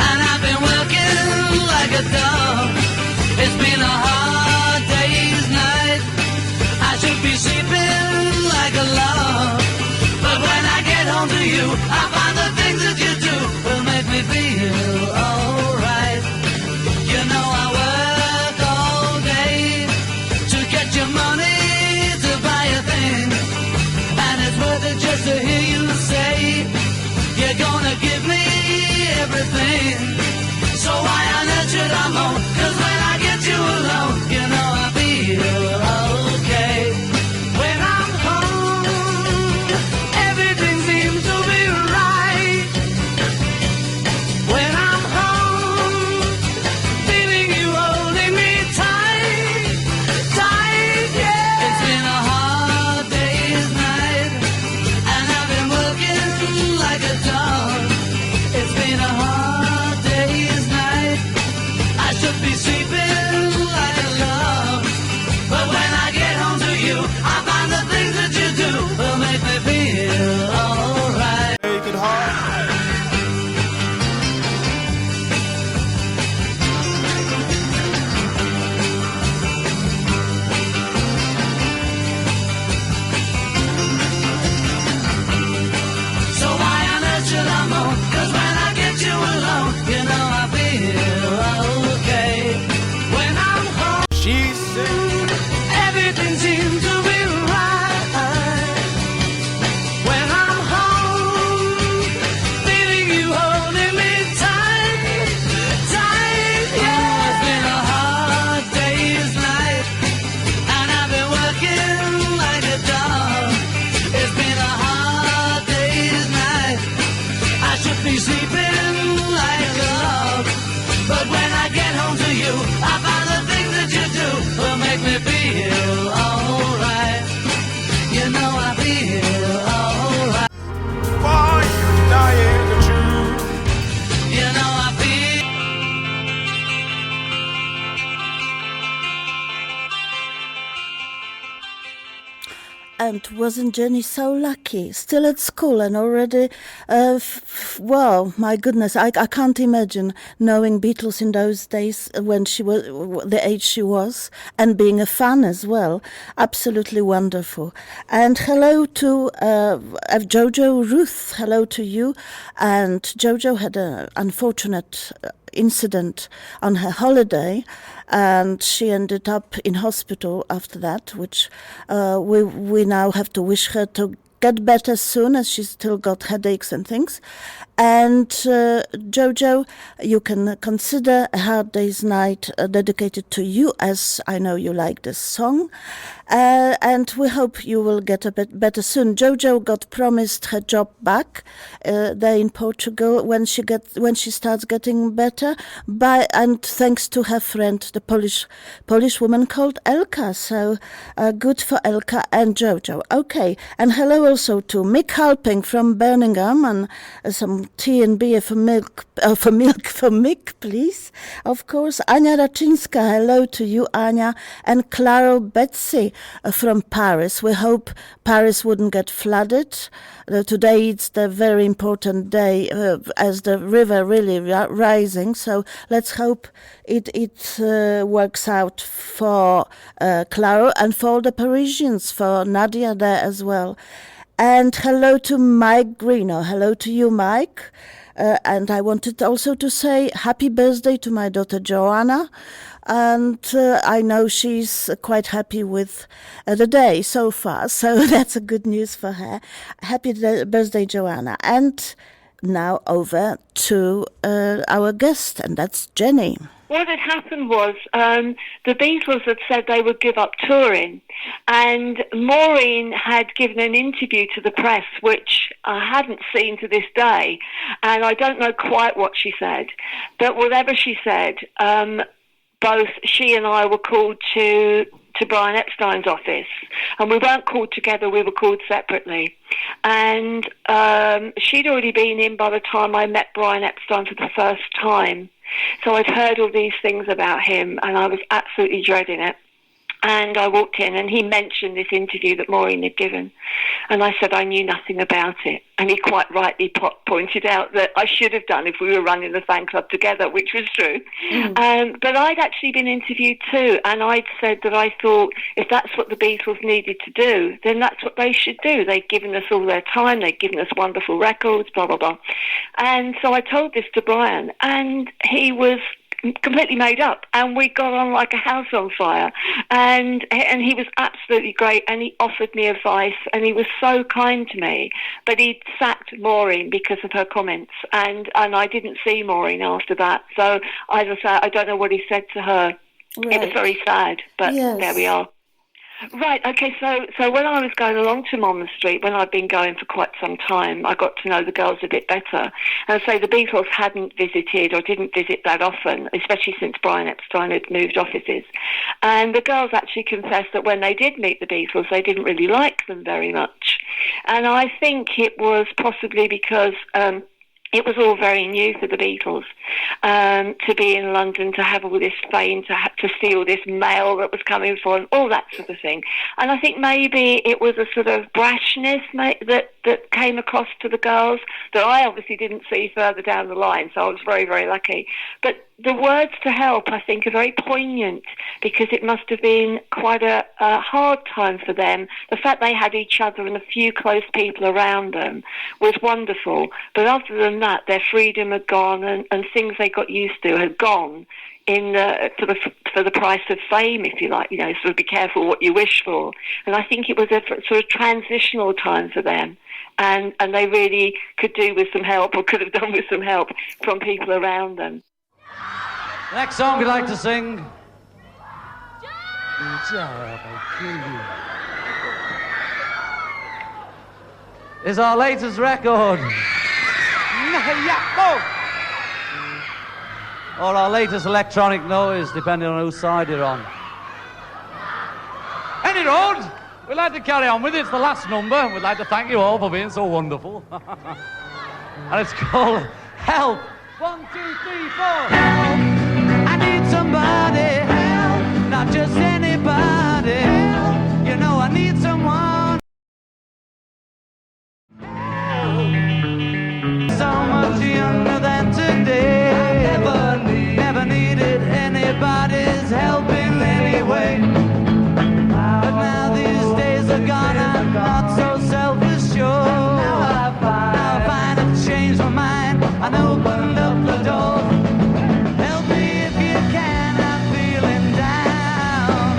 and I've been working like a dog. It's been a hard day's night, I should be sleeping like a log. But when I get home to you, I find the things that you do will make me feel alright. You know I work all day to get your money to buy a thing, and it's worth it just to hear you say you're gonna give me everything. So why on earth should I moan? 'Cause when I get you alone, you know I feel okay. When I'm home, everything seems to be right. When I'm home, feeling you holding me tight, tight, yeah. It's been a hard day's night, and I've been working like a dog. It's been a hard day's night, I should be sleeping like a log. But when I get home to you, I find the things that you do will make me feel alright. Make it hard. So why on earth should I moan? 'Cause when I get you alone, you know I feel okay. When I'm home, she said everything seems to be right. When I'm home, feeling you holding me tight, tight, yeah. It's been a hard day's night, and I've been working like a dog. It's been a hard day's night, I should be sleeping like a log. But when I get home to you, I find the things that you do will make me feel alright. You know I feel alright. For you dying the truth. You know I feel. And wasn't Jenny so lucky? Still at school and already, wow, my goodness, I can't imagine knowing Beatles in those days when she was the age she was, and being a fan as well. Absolutely wonderful. And hello to Jojo Ruth. Hello to you. And Jojo had an unfortunate incident on her holiday, and she ended up in hospital after that, which we now have to wish her to get better soon, as she's still got headaches and things. And Jojo, you can consider A Hard Day's Night dedicated to you, as I know you like this song. And we hope you will get a bit better soon. Jojo got promised her job back there in Portugal when she starts getting better, and thanks to her friend, the Polish woman called Elka. So good for Elka and Jojo. Okay, and hello also to Mick Halping from Birmingham, and some tea and beer for Mick, please. Of course, Ania Raczyńska. Hello to you, Ania, and Claro Betsy from Paris. We hope Paris wouldn't get flooded. Today it's the very important day as the river really rising. So let's hope it works out for Claro and for the Parisians, for Nadia there as well. And hello to Mike Greeno. Hello to you, Mike. And I wanted also to say happy birthday to my daughter Joanna. And I know she's quite happy with the day so far. So that's a good news for her. Happy birthday, Joanna. And now over to our guest, and that's Jenny. What had happened was the Beatles had said they would give up touring, and Maureen had given an interview to the press, which I hadn't seen to this day, and I don't know quite what she said, but whatever she said, both she and I were called to Brian Epstein's office, and we weren't called together, we were called separately. And she'd already been in by the time I met Brian Epstein for the first time. So I'd heard all these things about him, and I was absolutely dreading it. And I walked in, and he mentioned this interview that Maureen had given. And I said I knew nothing about it. And he quite rightly pointed out that I should have done if we were running the fan club together, which was true. But I'd actually been interviewed too, and I'd said that I thought if that's what the Beatles needed to do, then that's what they should do. They'd given us all their time, they'd given us wonderful records, blah, blah, blah. And so I told this to Brian, and he was completely made up, and we got on like a house on fire, and he was absolutely great, and he offered me advice, and he was so kind to me. But he sacked Maureen because of her comments, and I didn't see Maureen after that. So as I say, I don't know what he said to her. Right. It was very sad, but yes. There we are. Right, okay, so when I was going along to Monmouth Street, when I'd been going for quite some time, I got to know the girls a bit better. And so the Beatles hadn't visited or didn't visit that often, especially since Brian Epstein had moved offices. And the girls actually confessed that when they did meet the Beatles, they didn't really like them very much. And I think it was possibly because it was all very new for the Beatles to be in London, to have all this fame, to see all this mail that was coming for them, all that sort of thing. And I think maybe it was a sort of brashness that came across to the girls that I obviously didn't see further down the line, so I was very, very lucky. But the words to help, I think, are very poignant because it must have been quite a hard time for them. The fact they had each other and a few close people around them was wonderful. But other than that, their freedom had gone, and things they got used to had gone for the price of fame, if you like. You know, sort of be careful what you wish for. And I think it was a sort of transitional time for them. And they really could do with some help, or could have done with some help from people around them. The next song we'd like to sing is our latest record. Or our latest electronic noise, depending on whose side you're on. Any road, we'd like to carry on with it. It's the last number. We'd like to thank you all for being so wonderful. And it's called Help. 1, 2, 3, 4. Help. I need somebody. Help. Not just anybody. Help. You know I need someone. Help. So much younger than today. I never needed anybody's help in any way. But now these days are gone, I'm not so self-assured. Now I find I've changed my mind and opened up the door. Help me if you can, I'm feeling down.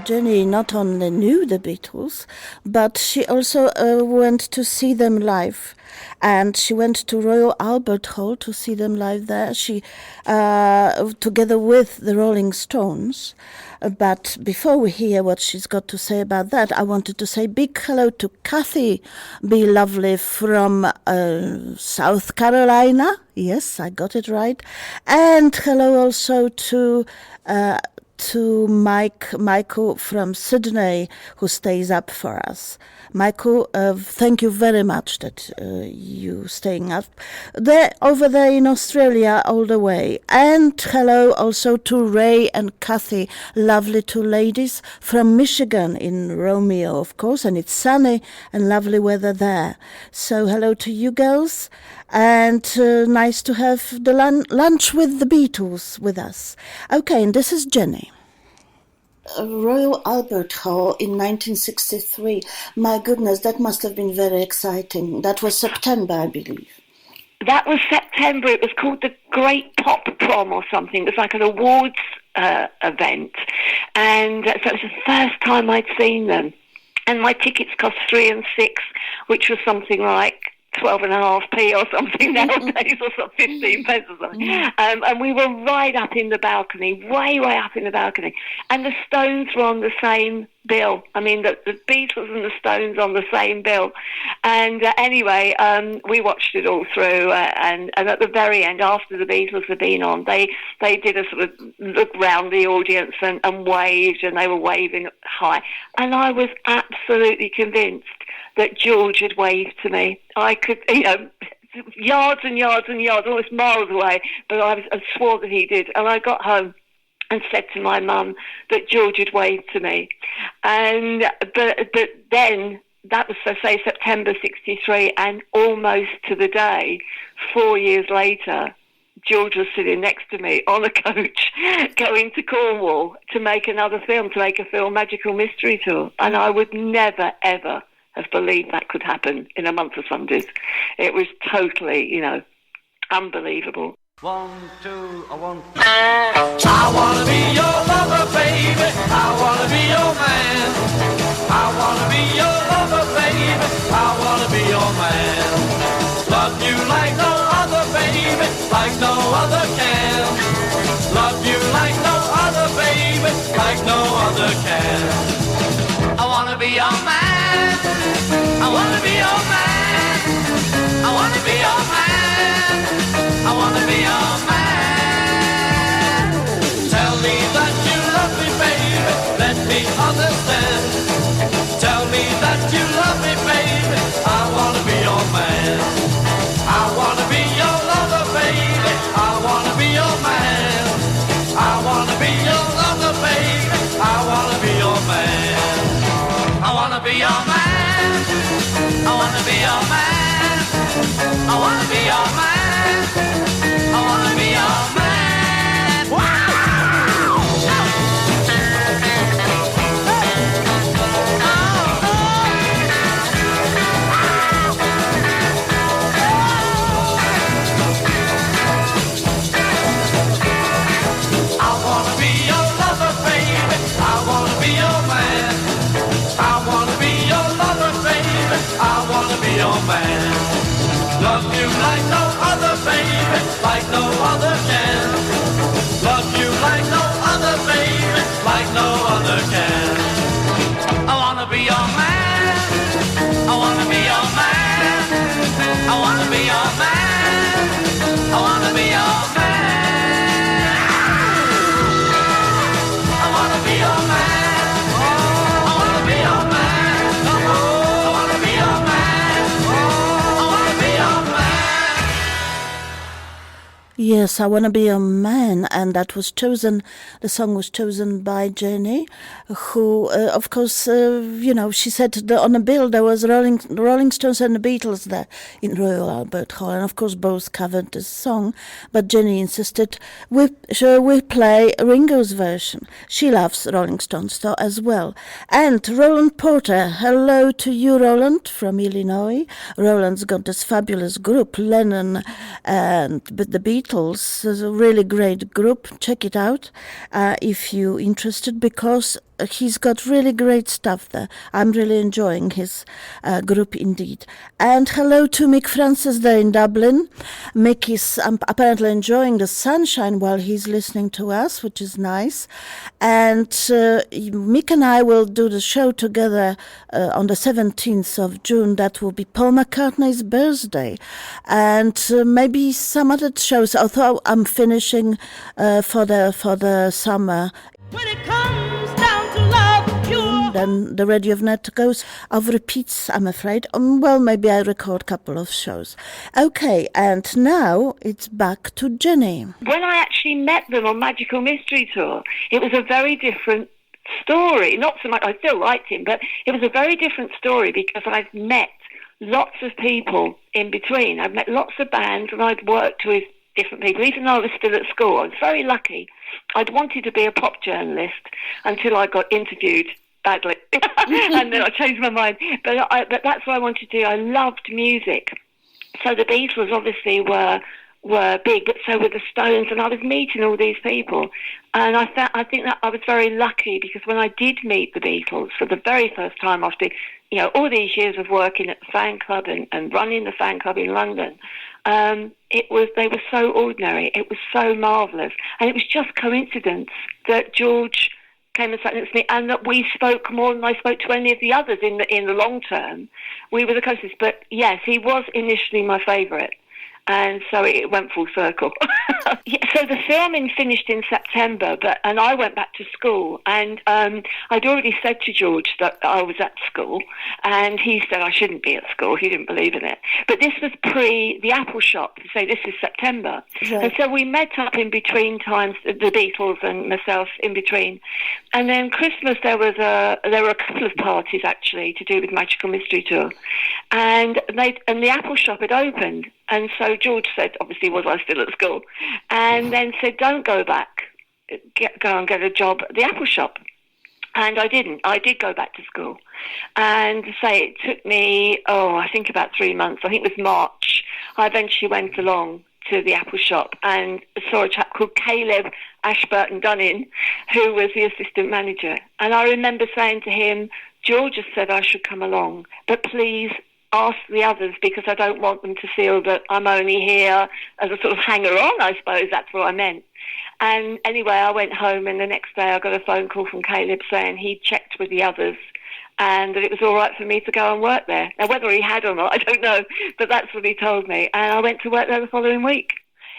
Jenny not only knew the Beatles, but she also went to see them live. And she went to Royal Albert Hall to see them live there. She, together with the Rolling Stones. But before we hear what she's got to say about that, I wanted to say big hello to Kathy B. Lovely from South Carolina. Yes, I got it right. And hello also to Michael from Sydney, who stays up for us. Michael, thank you very much that you staying up there over there in Australia all the way. And hello also to Ray and Kathy, lovely two ladies from Michigan in Romeo, of course, and it's sunny and lovely weather there. So hello to you girls, and nice to have the lunch with the Beatles with us. Okay, and this is Jenny. Royal Albert Hall in 1963. My goodness, that must have been very exciting. That was September, I believe. That was September. It was called the Great Pop Prom or something. It was like an awards event. And so it was the first time I'd seen them. And my tickets cost 3 and 6, which was something like 12.5p or something nowadays, or some 15 pence or something. And we were right up in the balcony, way up in the balcony. And the Stones were on the same bill. I mean, the Beatles and the Stones on the same bill. And anyway, we watched it all through. And at the very end, after the Beatles had been on, they did a sort of look round the audience and waved, and they were waving high. And I was absolutely convinced that George had waved to me. I could, yards and yards and yards, almost miles away, but I swore that he did. And I got home and said to my mum that George had waved to me. And but then, that was, say, September 63, and almost to the day, 4 years later, George was sitting next to me on a coach going to Cornwall to make another film, to make a film, Magical Mystery Tour. And I would never, ever have believed that could happen in a month of Sundays. It was totally, unbelievable. 1, 2, 1. I wanna be your lover, baby. I wanna be your man. I wanna be your lover, baby. I wanna be your man. Love you like no other, baby, like no other can. Love you like no other, baby, like no other can. I wanna be your man. I wanna be your man. I wanna be your man. I wanna be your man. Tell me that you love me, baby. Let me understand. Tell me that you love me, baby. I wanna be your man. I wanna be your lover, baby. I wanna be your man. I wanna be your lover, baby. I wanna be your man. I wanna be your man. I wanna be your man. I wanna be your man. I wanna be your man. Wow! I wanna be your lover, baby. I wanna be your man. I wanna be your lover, baby. I wanna be your man. Love you like no other, baby, like no other can. Love you like no other, baby, like no other can. I wanna be your man. I wanna be your man. I wanna be your man. I wanna be your man. I wanna be your man. I wanna be your man. I wanna be your man. I wanna be your man. Yes, I Wanna Be Your Man, and that was chosen, the song was chosen by Jenny, who, of course, she said on the bill there was Rolling Stones and the Beatles there in Royal Albert Hall, and of course both covered this song, but Jenny insisted we play Ringo's version. She loves Rolling Stones though as well. And Roland Porter, hello to you, Roland, from Illinois. Roland's got this fabulous group, Lennon and the Beatles. It's a really great group. Check it out if you're interested, because he's got really great stuff there. I'm really enjoying his group indeed. And hello to Mick Francis there in Dublin. Mick is apparently enjoying the sunshine while he's listening to us, which is nice. And Mick and I will do the show together on the 17th of June. That will be Paul McCartney's birthday. And maybe some other shows, although I'm finishing for the summer. When it comes down to love, you Then the Radio of Net goes of repeats, I'm afraid. Well, maybe I record a couple of shows. Okay, and now it's back to Jenny. When I actually met them on Magical Mystery Tour, it was a very different story. Not so much, I still liked him, but it was a very different story because I've met lots of people in between. I've met lots of bands and I'd worked with different people, even though I was still at school. I was very lucky. I'd wanted to be a pop journalist until I got interviewed badly. And then I changed my mind. But that's what I wanted to do. I loved music. So the Beatles obviously were big, but so were the Stones, and I was meeting all these people. And I think that I was very lucky because when I did meet the Beatles for the very first time after, all these years of working at the fan club and running the fan club in London, they were so ordinary. It was so marvellous. And it was just coincidence that George came and sat next to me and that we spoke more than I spoke to any of the others in the long term. We were the closest. But yes, he was initially my favourite. And so it went full circle. So the filming finished in September, and I went back to school. And I'd already said to George that I was at school, and he said I shouldn't be at school. He didn't believe in it. But this was pre the Apple Shop, so this is September. Right. And so we met up in between times, the Beatles and myself in between. And then Christmas there were a couple of parties actually to do with Magical Mystery Tour, and the Apple Shop had opened. And so George said, obviously, was I still at school? And then said, don't go back. Go and get a job at the Apple Shop. And I didn't. I did go back to school. And it took me, I think about 3 months. I think it was March. I eventually went along to the Apple Shop and saw a chap called Caleb Ashburton-Dunning, who was the assistant manager. And I remember saying to him, George has said I should come along, but please ask the others because I don't want them to feel that I'm only here as a sort of hanger-on, I suppose that's what I meant. And anyway, I went home and the next day I got a phone call from Caleb saying he'd checked with the others and that it was all right for me to go and work there. Now, whether he had or not, I don't know, but that's what he told me. And I went to work there the following week.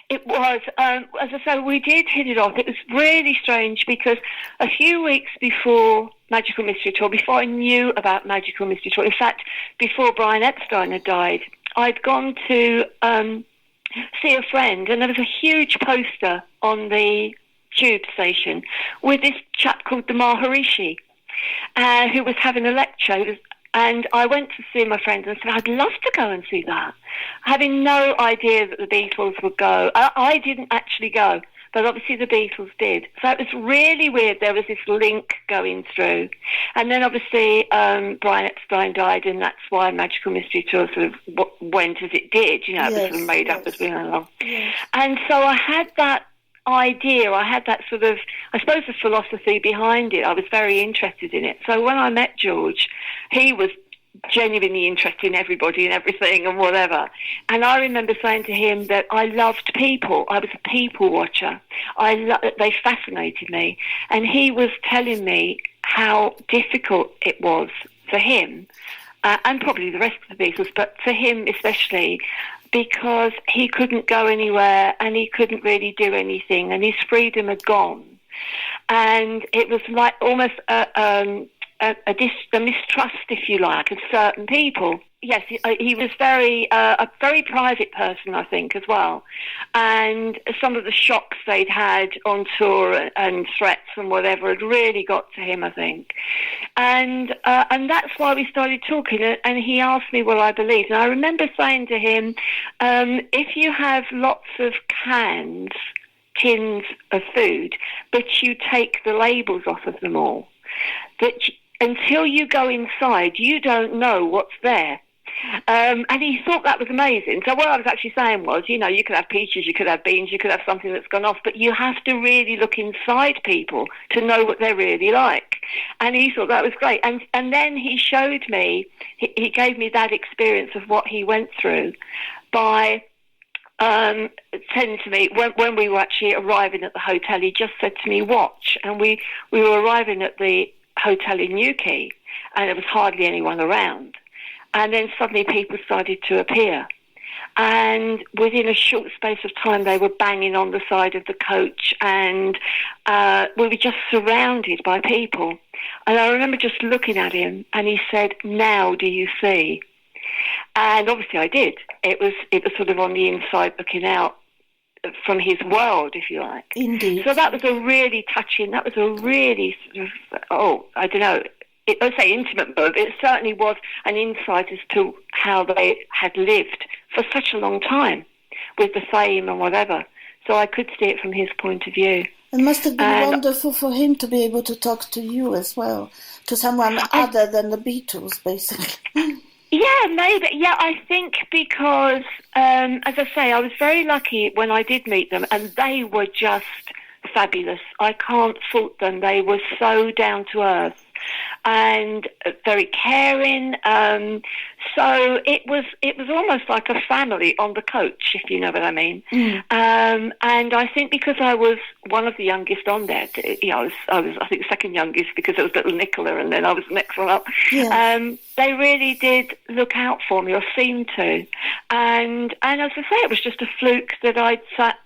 It was, as I say, we did hit it off. It was really strange because a few weeks before Magical Mystery Tour, before I knew about Magical Mystery Tour, in fact, before Brian Epstein had died, I'd gone to see a friend and there was a huge poster on the tube station with this chap called the Maharishi, who was having a lecture. And I went to see my friend and said, I'd love to go and see that, having no idea that the Beatles would go. I didn't actually go, but obviously the Beatles did. So it was really weird. There was this link going through. And then obviously Brian Epstein died, and that's why Magical Mystery Tour sort of went as it did. It was sort of made up as we went along. Yes. And so I had that idea, I had that sort of, I suppose, the philosophy behind it. I was very interested in it. So when I met George, he was genuinely interested in everybody and everything and whatever. And I remember saying to him that I loved people. I was a people watcher. They fascinated me. And he was telling me how difficult it was for him, and probably the rest of the Beatles, but for him especially, because he couldn't go anywhere and he couldn't really do anything and his freedom had gone. And it was like almost a mistrust, if you like, of certain people. Yes, he was a very private person, I think, as well. And some of the shocks they'd had on tour and threats and whatever had really got to him, I think. And that's why we started talking. And he asked me what I believed. And I remember saying to him, if you have lots of tins of food, but you take the labels off of them all, that until you go inside, you don't know what's there. And he thought that was amazing. So what I was actually saying was, you know, you could have peaches, you could have beans, you could have something that's gone off, but you have to really look inside people to know what they're really like. And he thought that was great. And then he showed me, he gave me that experience of what he went through by saying to me, when we were actually arriving at the hotel, he just said to me, watch. And we were arriving at the hotel in Newquay, and there was hardly anyone around. And then suddenly people started to appear. And within a short space of time, they were banging on the side of the coach, and we were just surrounded by people. And I remember just looking at him, and he said, now do you see? And obviously I did. It was sort of on the inside looking out from his world, if you like. Indeed. So that was a really touching, that was a really sort of, I don't know, I'd say intimate moment. It certainly was an insight as to how they had lived for such a long time with the fame and whatever. So I could see it from his point of view. It must have been wonderful for him to be able to talk to you as well, to someone other than the Beatles, basically. Yeah, maybe. Yeah, I think because, as I say, I was very lucky when I did meet them, and they were just fabulous. I can't fault them. They were so down to earth and very caring. So it was almost like a family on the coach, if you know what I mean. And I think because I was one of the youngest on there, you know, I was I think second youngest because it was little Nicola, and then I was the next one up. Yeah. They really did look out for me, or seemed to. And as I say, it was just a fluke that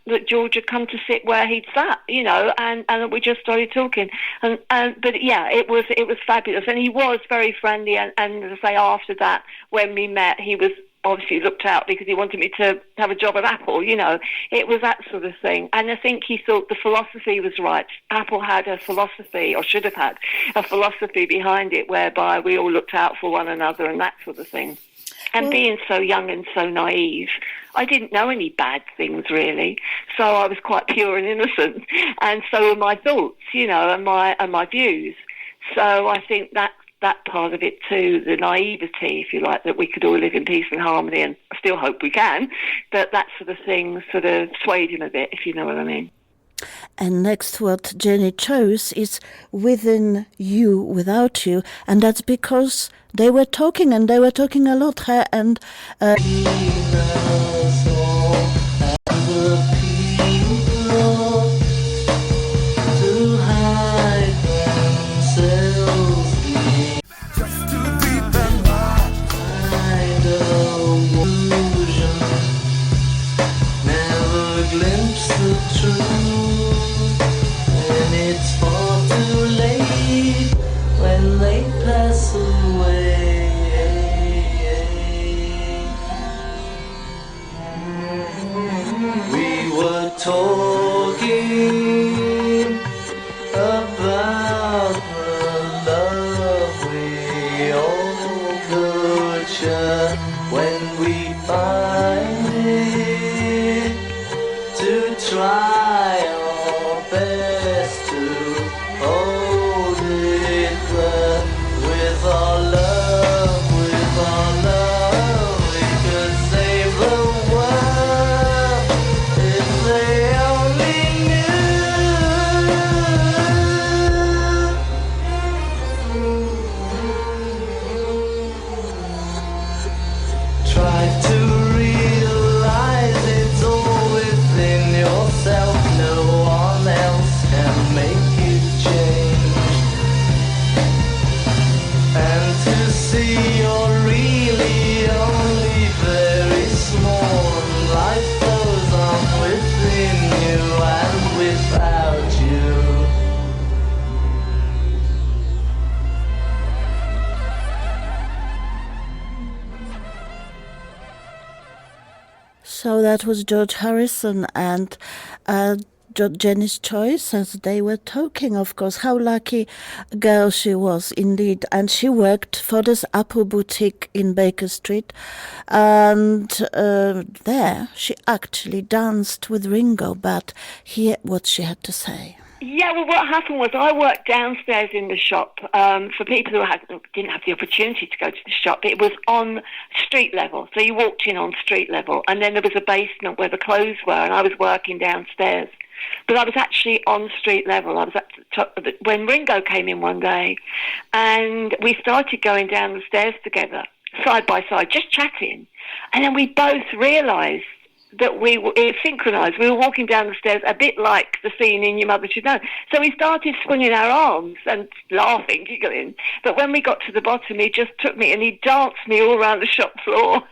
that George had come to sit where he'd sat, you know, and we just started talking. But yeah, it was fabulous, and he was very friendly. And as I say, after that, when we met, he was obviously looked out because he wanted me to have a job at Apple, you know. It was that sort of thing. And I think he thought the philosophy was right. Apple had a philosophy, or should have had a philosophy behind it, whereby we all looked out for one another and that sort of thing. And being so young and so naive, I didn't know any bad things, really. So I was quite pure and innocent. And so were my thoughts, you know, and my views. So I think that part of it too, the naivety, if you like, that we could all live in peace and harmony, and I still hope we can, but that sort of thing sort of swayed him a bit, if you know what I mean. And next, what Jenny chose is Within You, Without You, and that's because they were talking, and they were talking a lot, her and... Talking about the love we all could share when we find it, to try our best to hold it there with our love, we could save the world if they only try to realize it's all within yourself. No one else can make you change. And to see you're really only very small, and life goes on within you and without you. So that was George Harrison and Jenny's choice, as they were talking, of course. How lucky a girl she was, indeed. And she worked for this Apple boutique in Baker Street. And there she actually danced with Ringo, but hear what she had to say. Yeah, well, what happened was I worked downstairs in the shop for people who didn't have the opportunity to go to the shop. It was on street level, so you walked in on street level, and then there was a basement where the clothes were, and I was working downstairs. But I was actually on street level. I was at the top of when Ringo came in one day, and we started going down the stairs together, side by side, just chatting, and then we both realised that it synchronised. We were walking down the stairs a bit like the scene in Your Mother Should Know. So we started swinging our arms and laughing, giggling. But when we got to the bottom, he just took me and he danced me all around the shop floor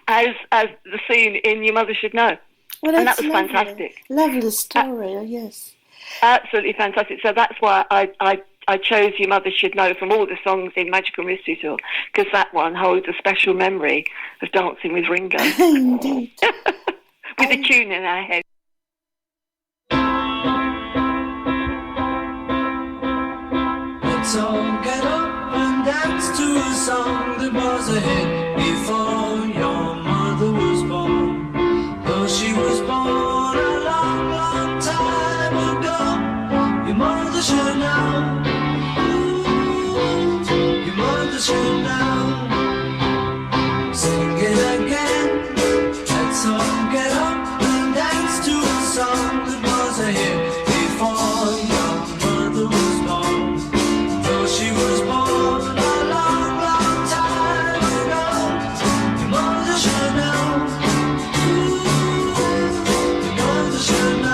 as the scene in Your Mother Should Know. Well, and that was lovely. fantastic. Lovely story, yes. Absolutely fantastic. So that's why I chose Your Mother Should Know from all the songs in Magical Mystery Tour, because that one holds a special memory of dancing with Ringo. Indeed. With a tune in our head. Let's all get up and dance to a song that was a hit before your mother was born. Though she was born a long, long time ago, your mother should know. Ooh, your mother should know. Sing it again. Let's all get up and dance to a song that was a hit before your mother was born. Though she was born a long, long time ago, your mother should know. Ooh, your mother should know.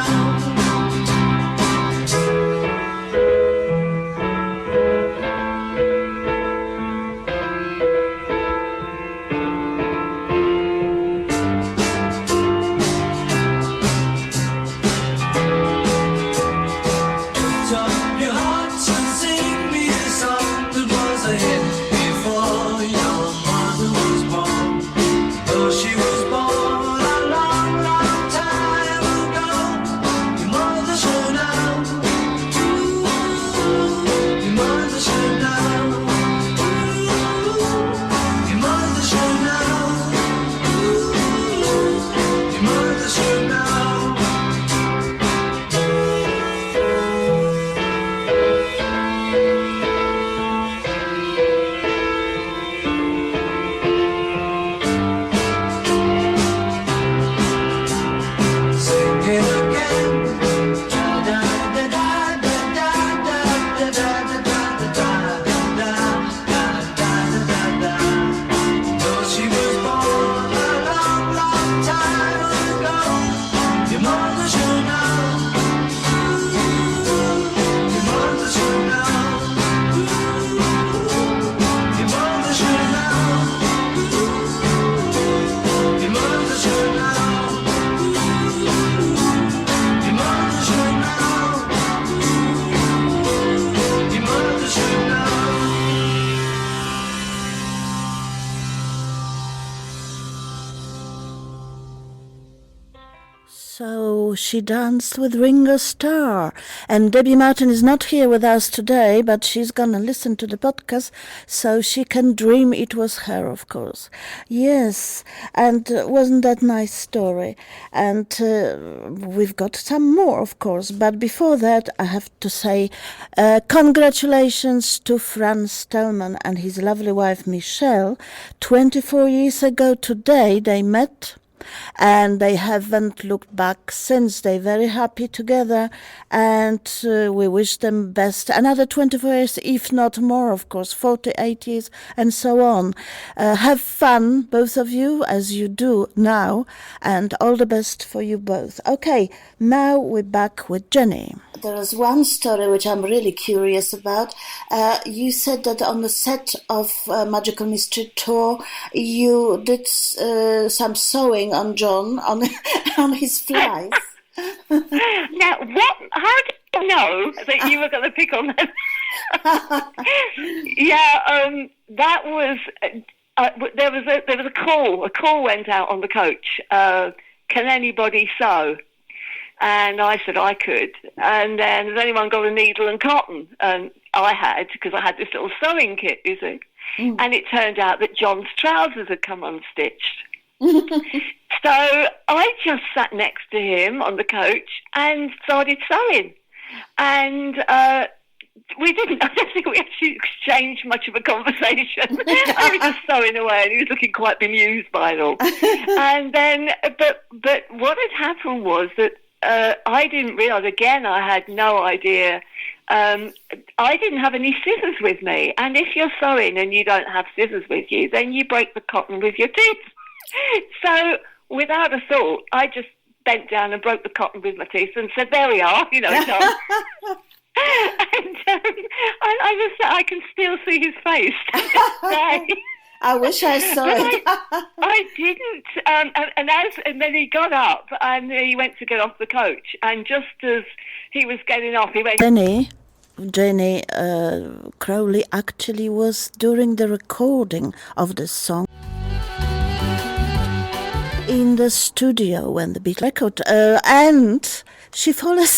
So she danced with Ringo Starr. And Debbie Martin is not here with us today, but she's going to listen to the podcast so she can dream it was her, of course. Yes, and wasn't that nice story? And we've got some more, of course. But before that, I have to say congratulations to Franz Stellman and his lovely wife, Michelle. 24 years ago today, they met. And they haven't looked back since. They're very happy together, and we wish them best. Another 24 years, if not more, of course, 48 years, and so on. Have fun, both of you, as you do now, and all the best for you both. Okay, now we're back with Jenny. There is one story which I'm really curious about. You said that on the set of Magical Mystery Tour, you did some sewing on John on his flies. Now, what? How did you know that you were going to pick on that? Yeah, that was. There was a call. A call went out on the coach. Can anybody sew? And I said I could. And then, has anyone got a needle and cotton? And I had, because I had this little sewing kit, you see. And it turned out that John's trousers had come unstitched. So I just sat next to him on the coach and started sewing. And we didn't. I don't think we actually exchanged much of a conversation. I was just sewing away, and he was looking quite bemused by it all. And then, but what had happened was that I didn't realise. Again, I had no idea. I didn't have any scissors with me, and if you're sewing and you don't have scissors with you, then you break the cotton with your teeth. So, without a thought, I just bent down and broke the cotton with my teeth and said, "There we are," done. And I can still see his face to this day. I wish I saw it. I didn't. And then he got up and he went to get off the coach. And just as he was getting off, he went... Jenny Crowley actually was during the recording of the song in the studio when the beat record, and she fell asleep.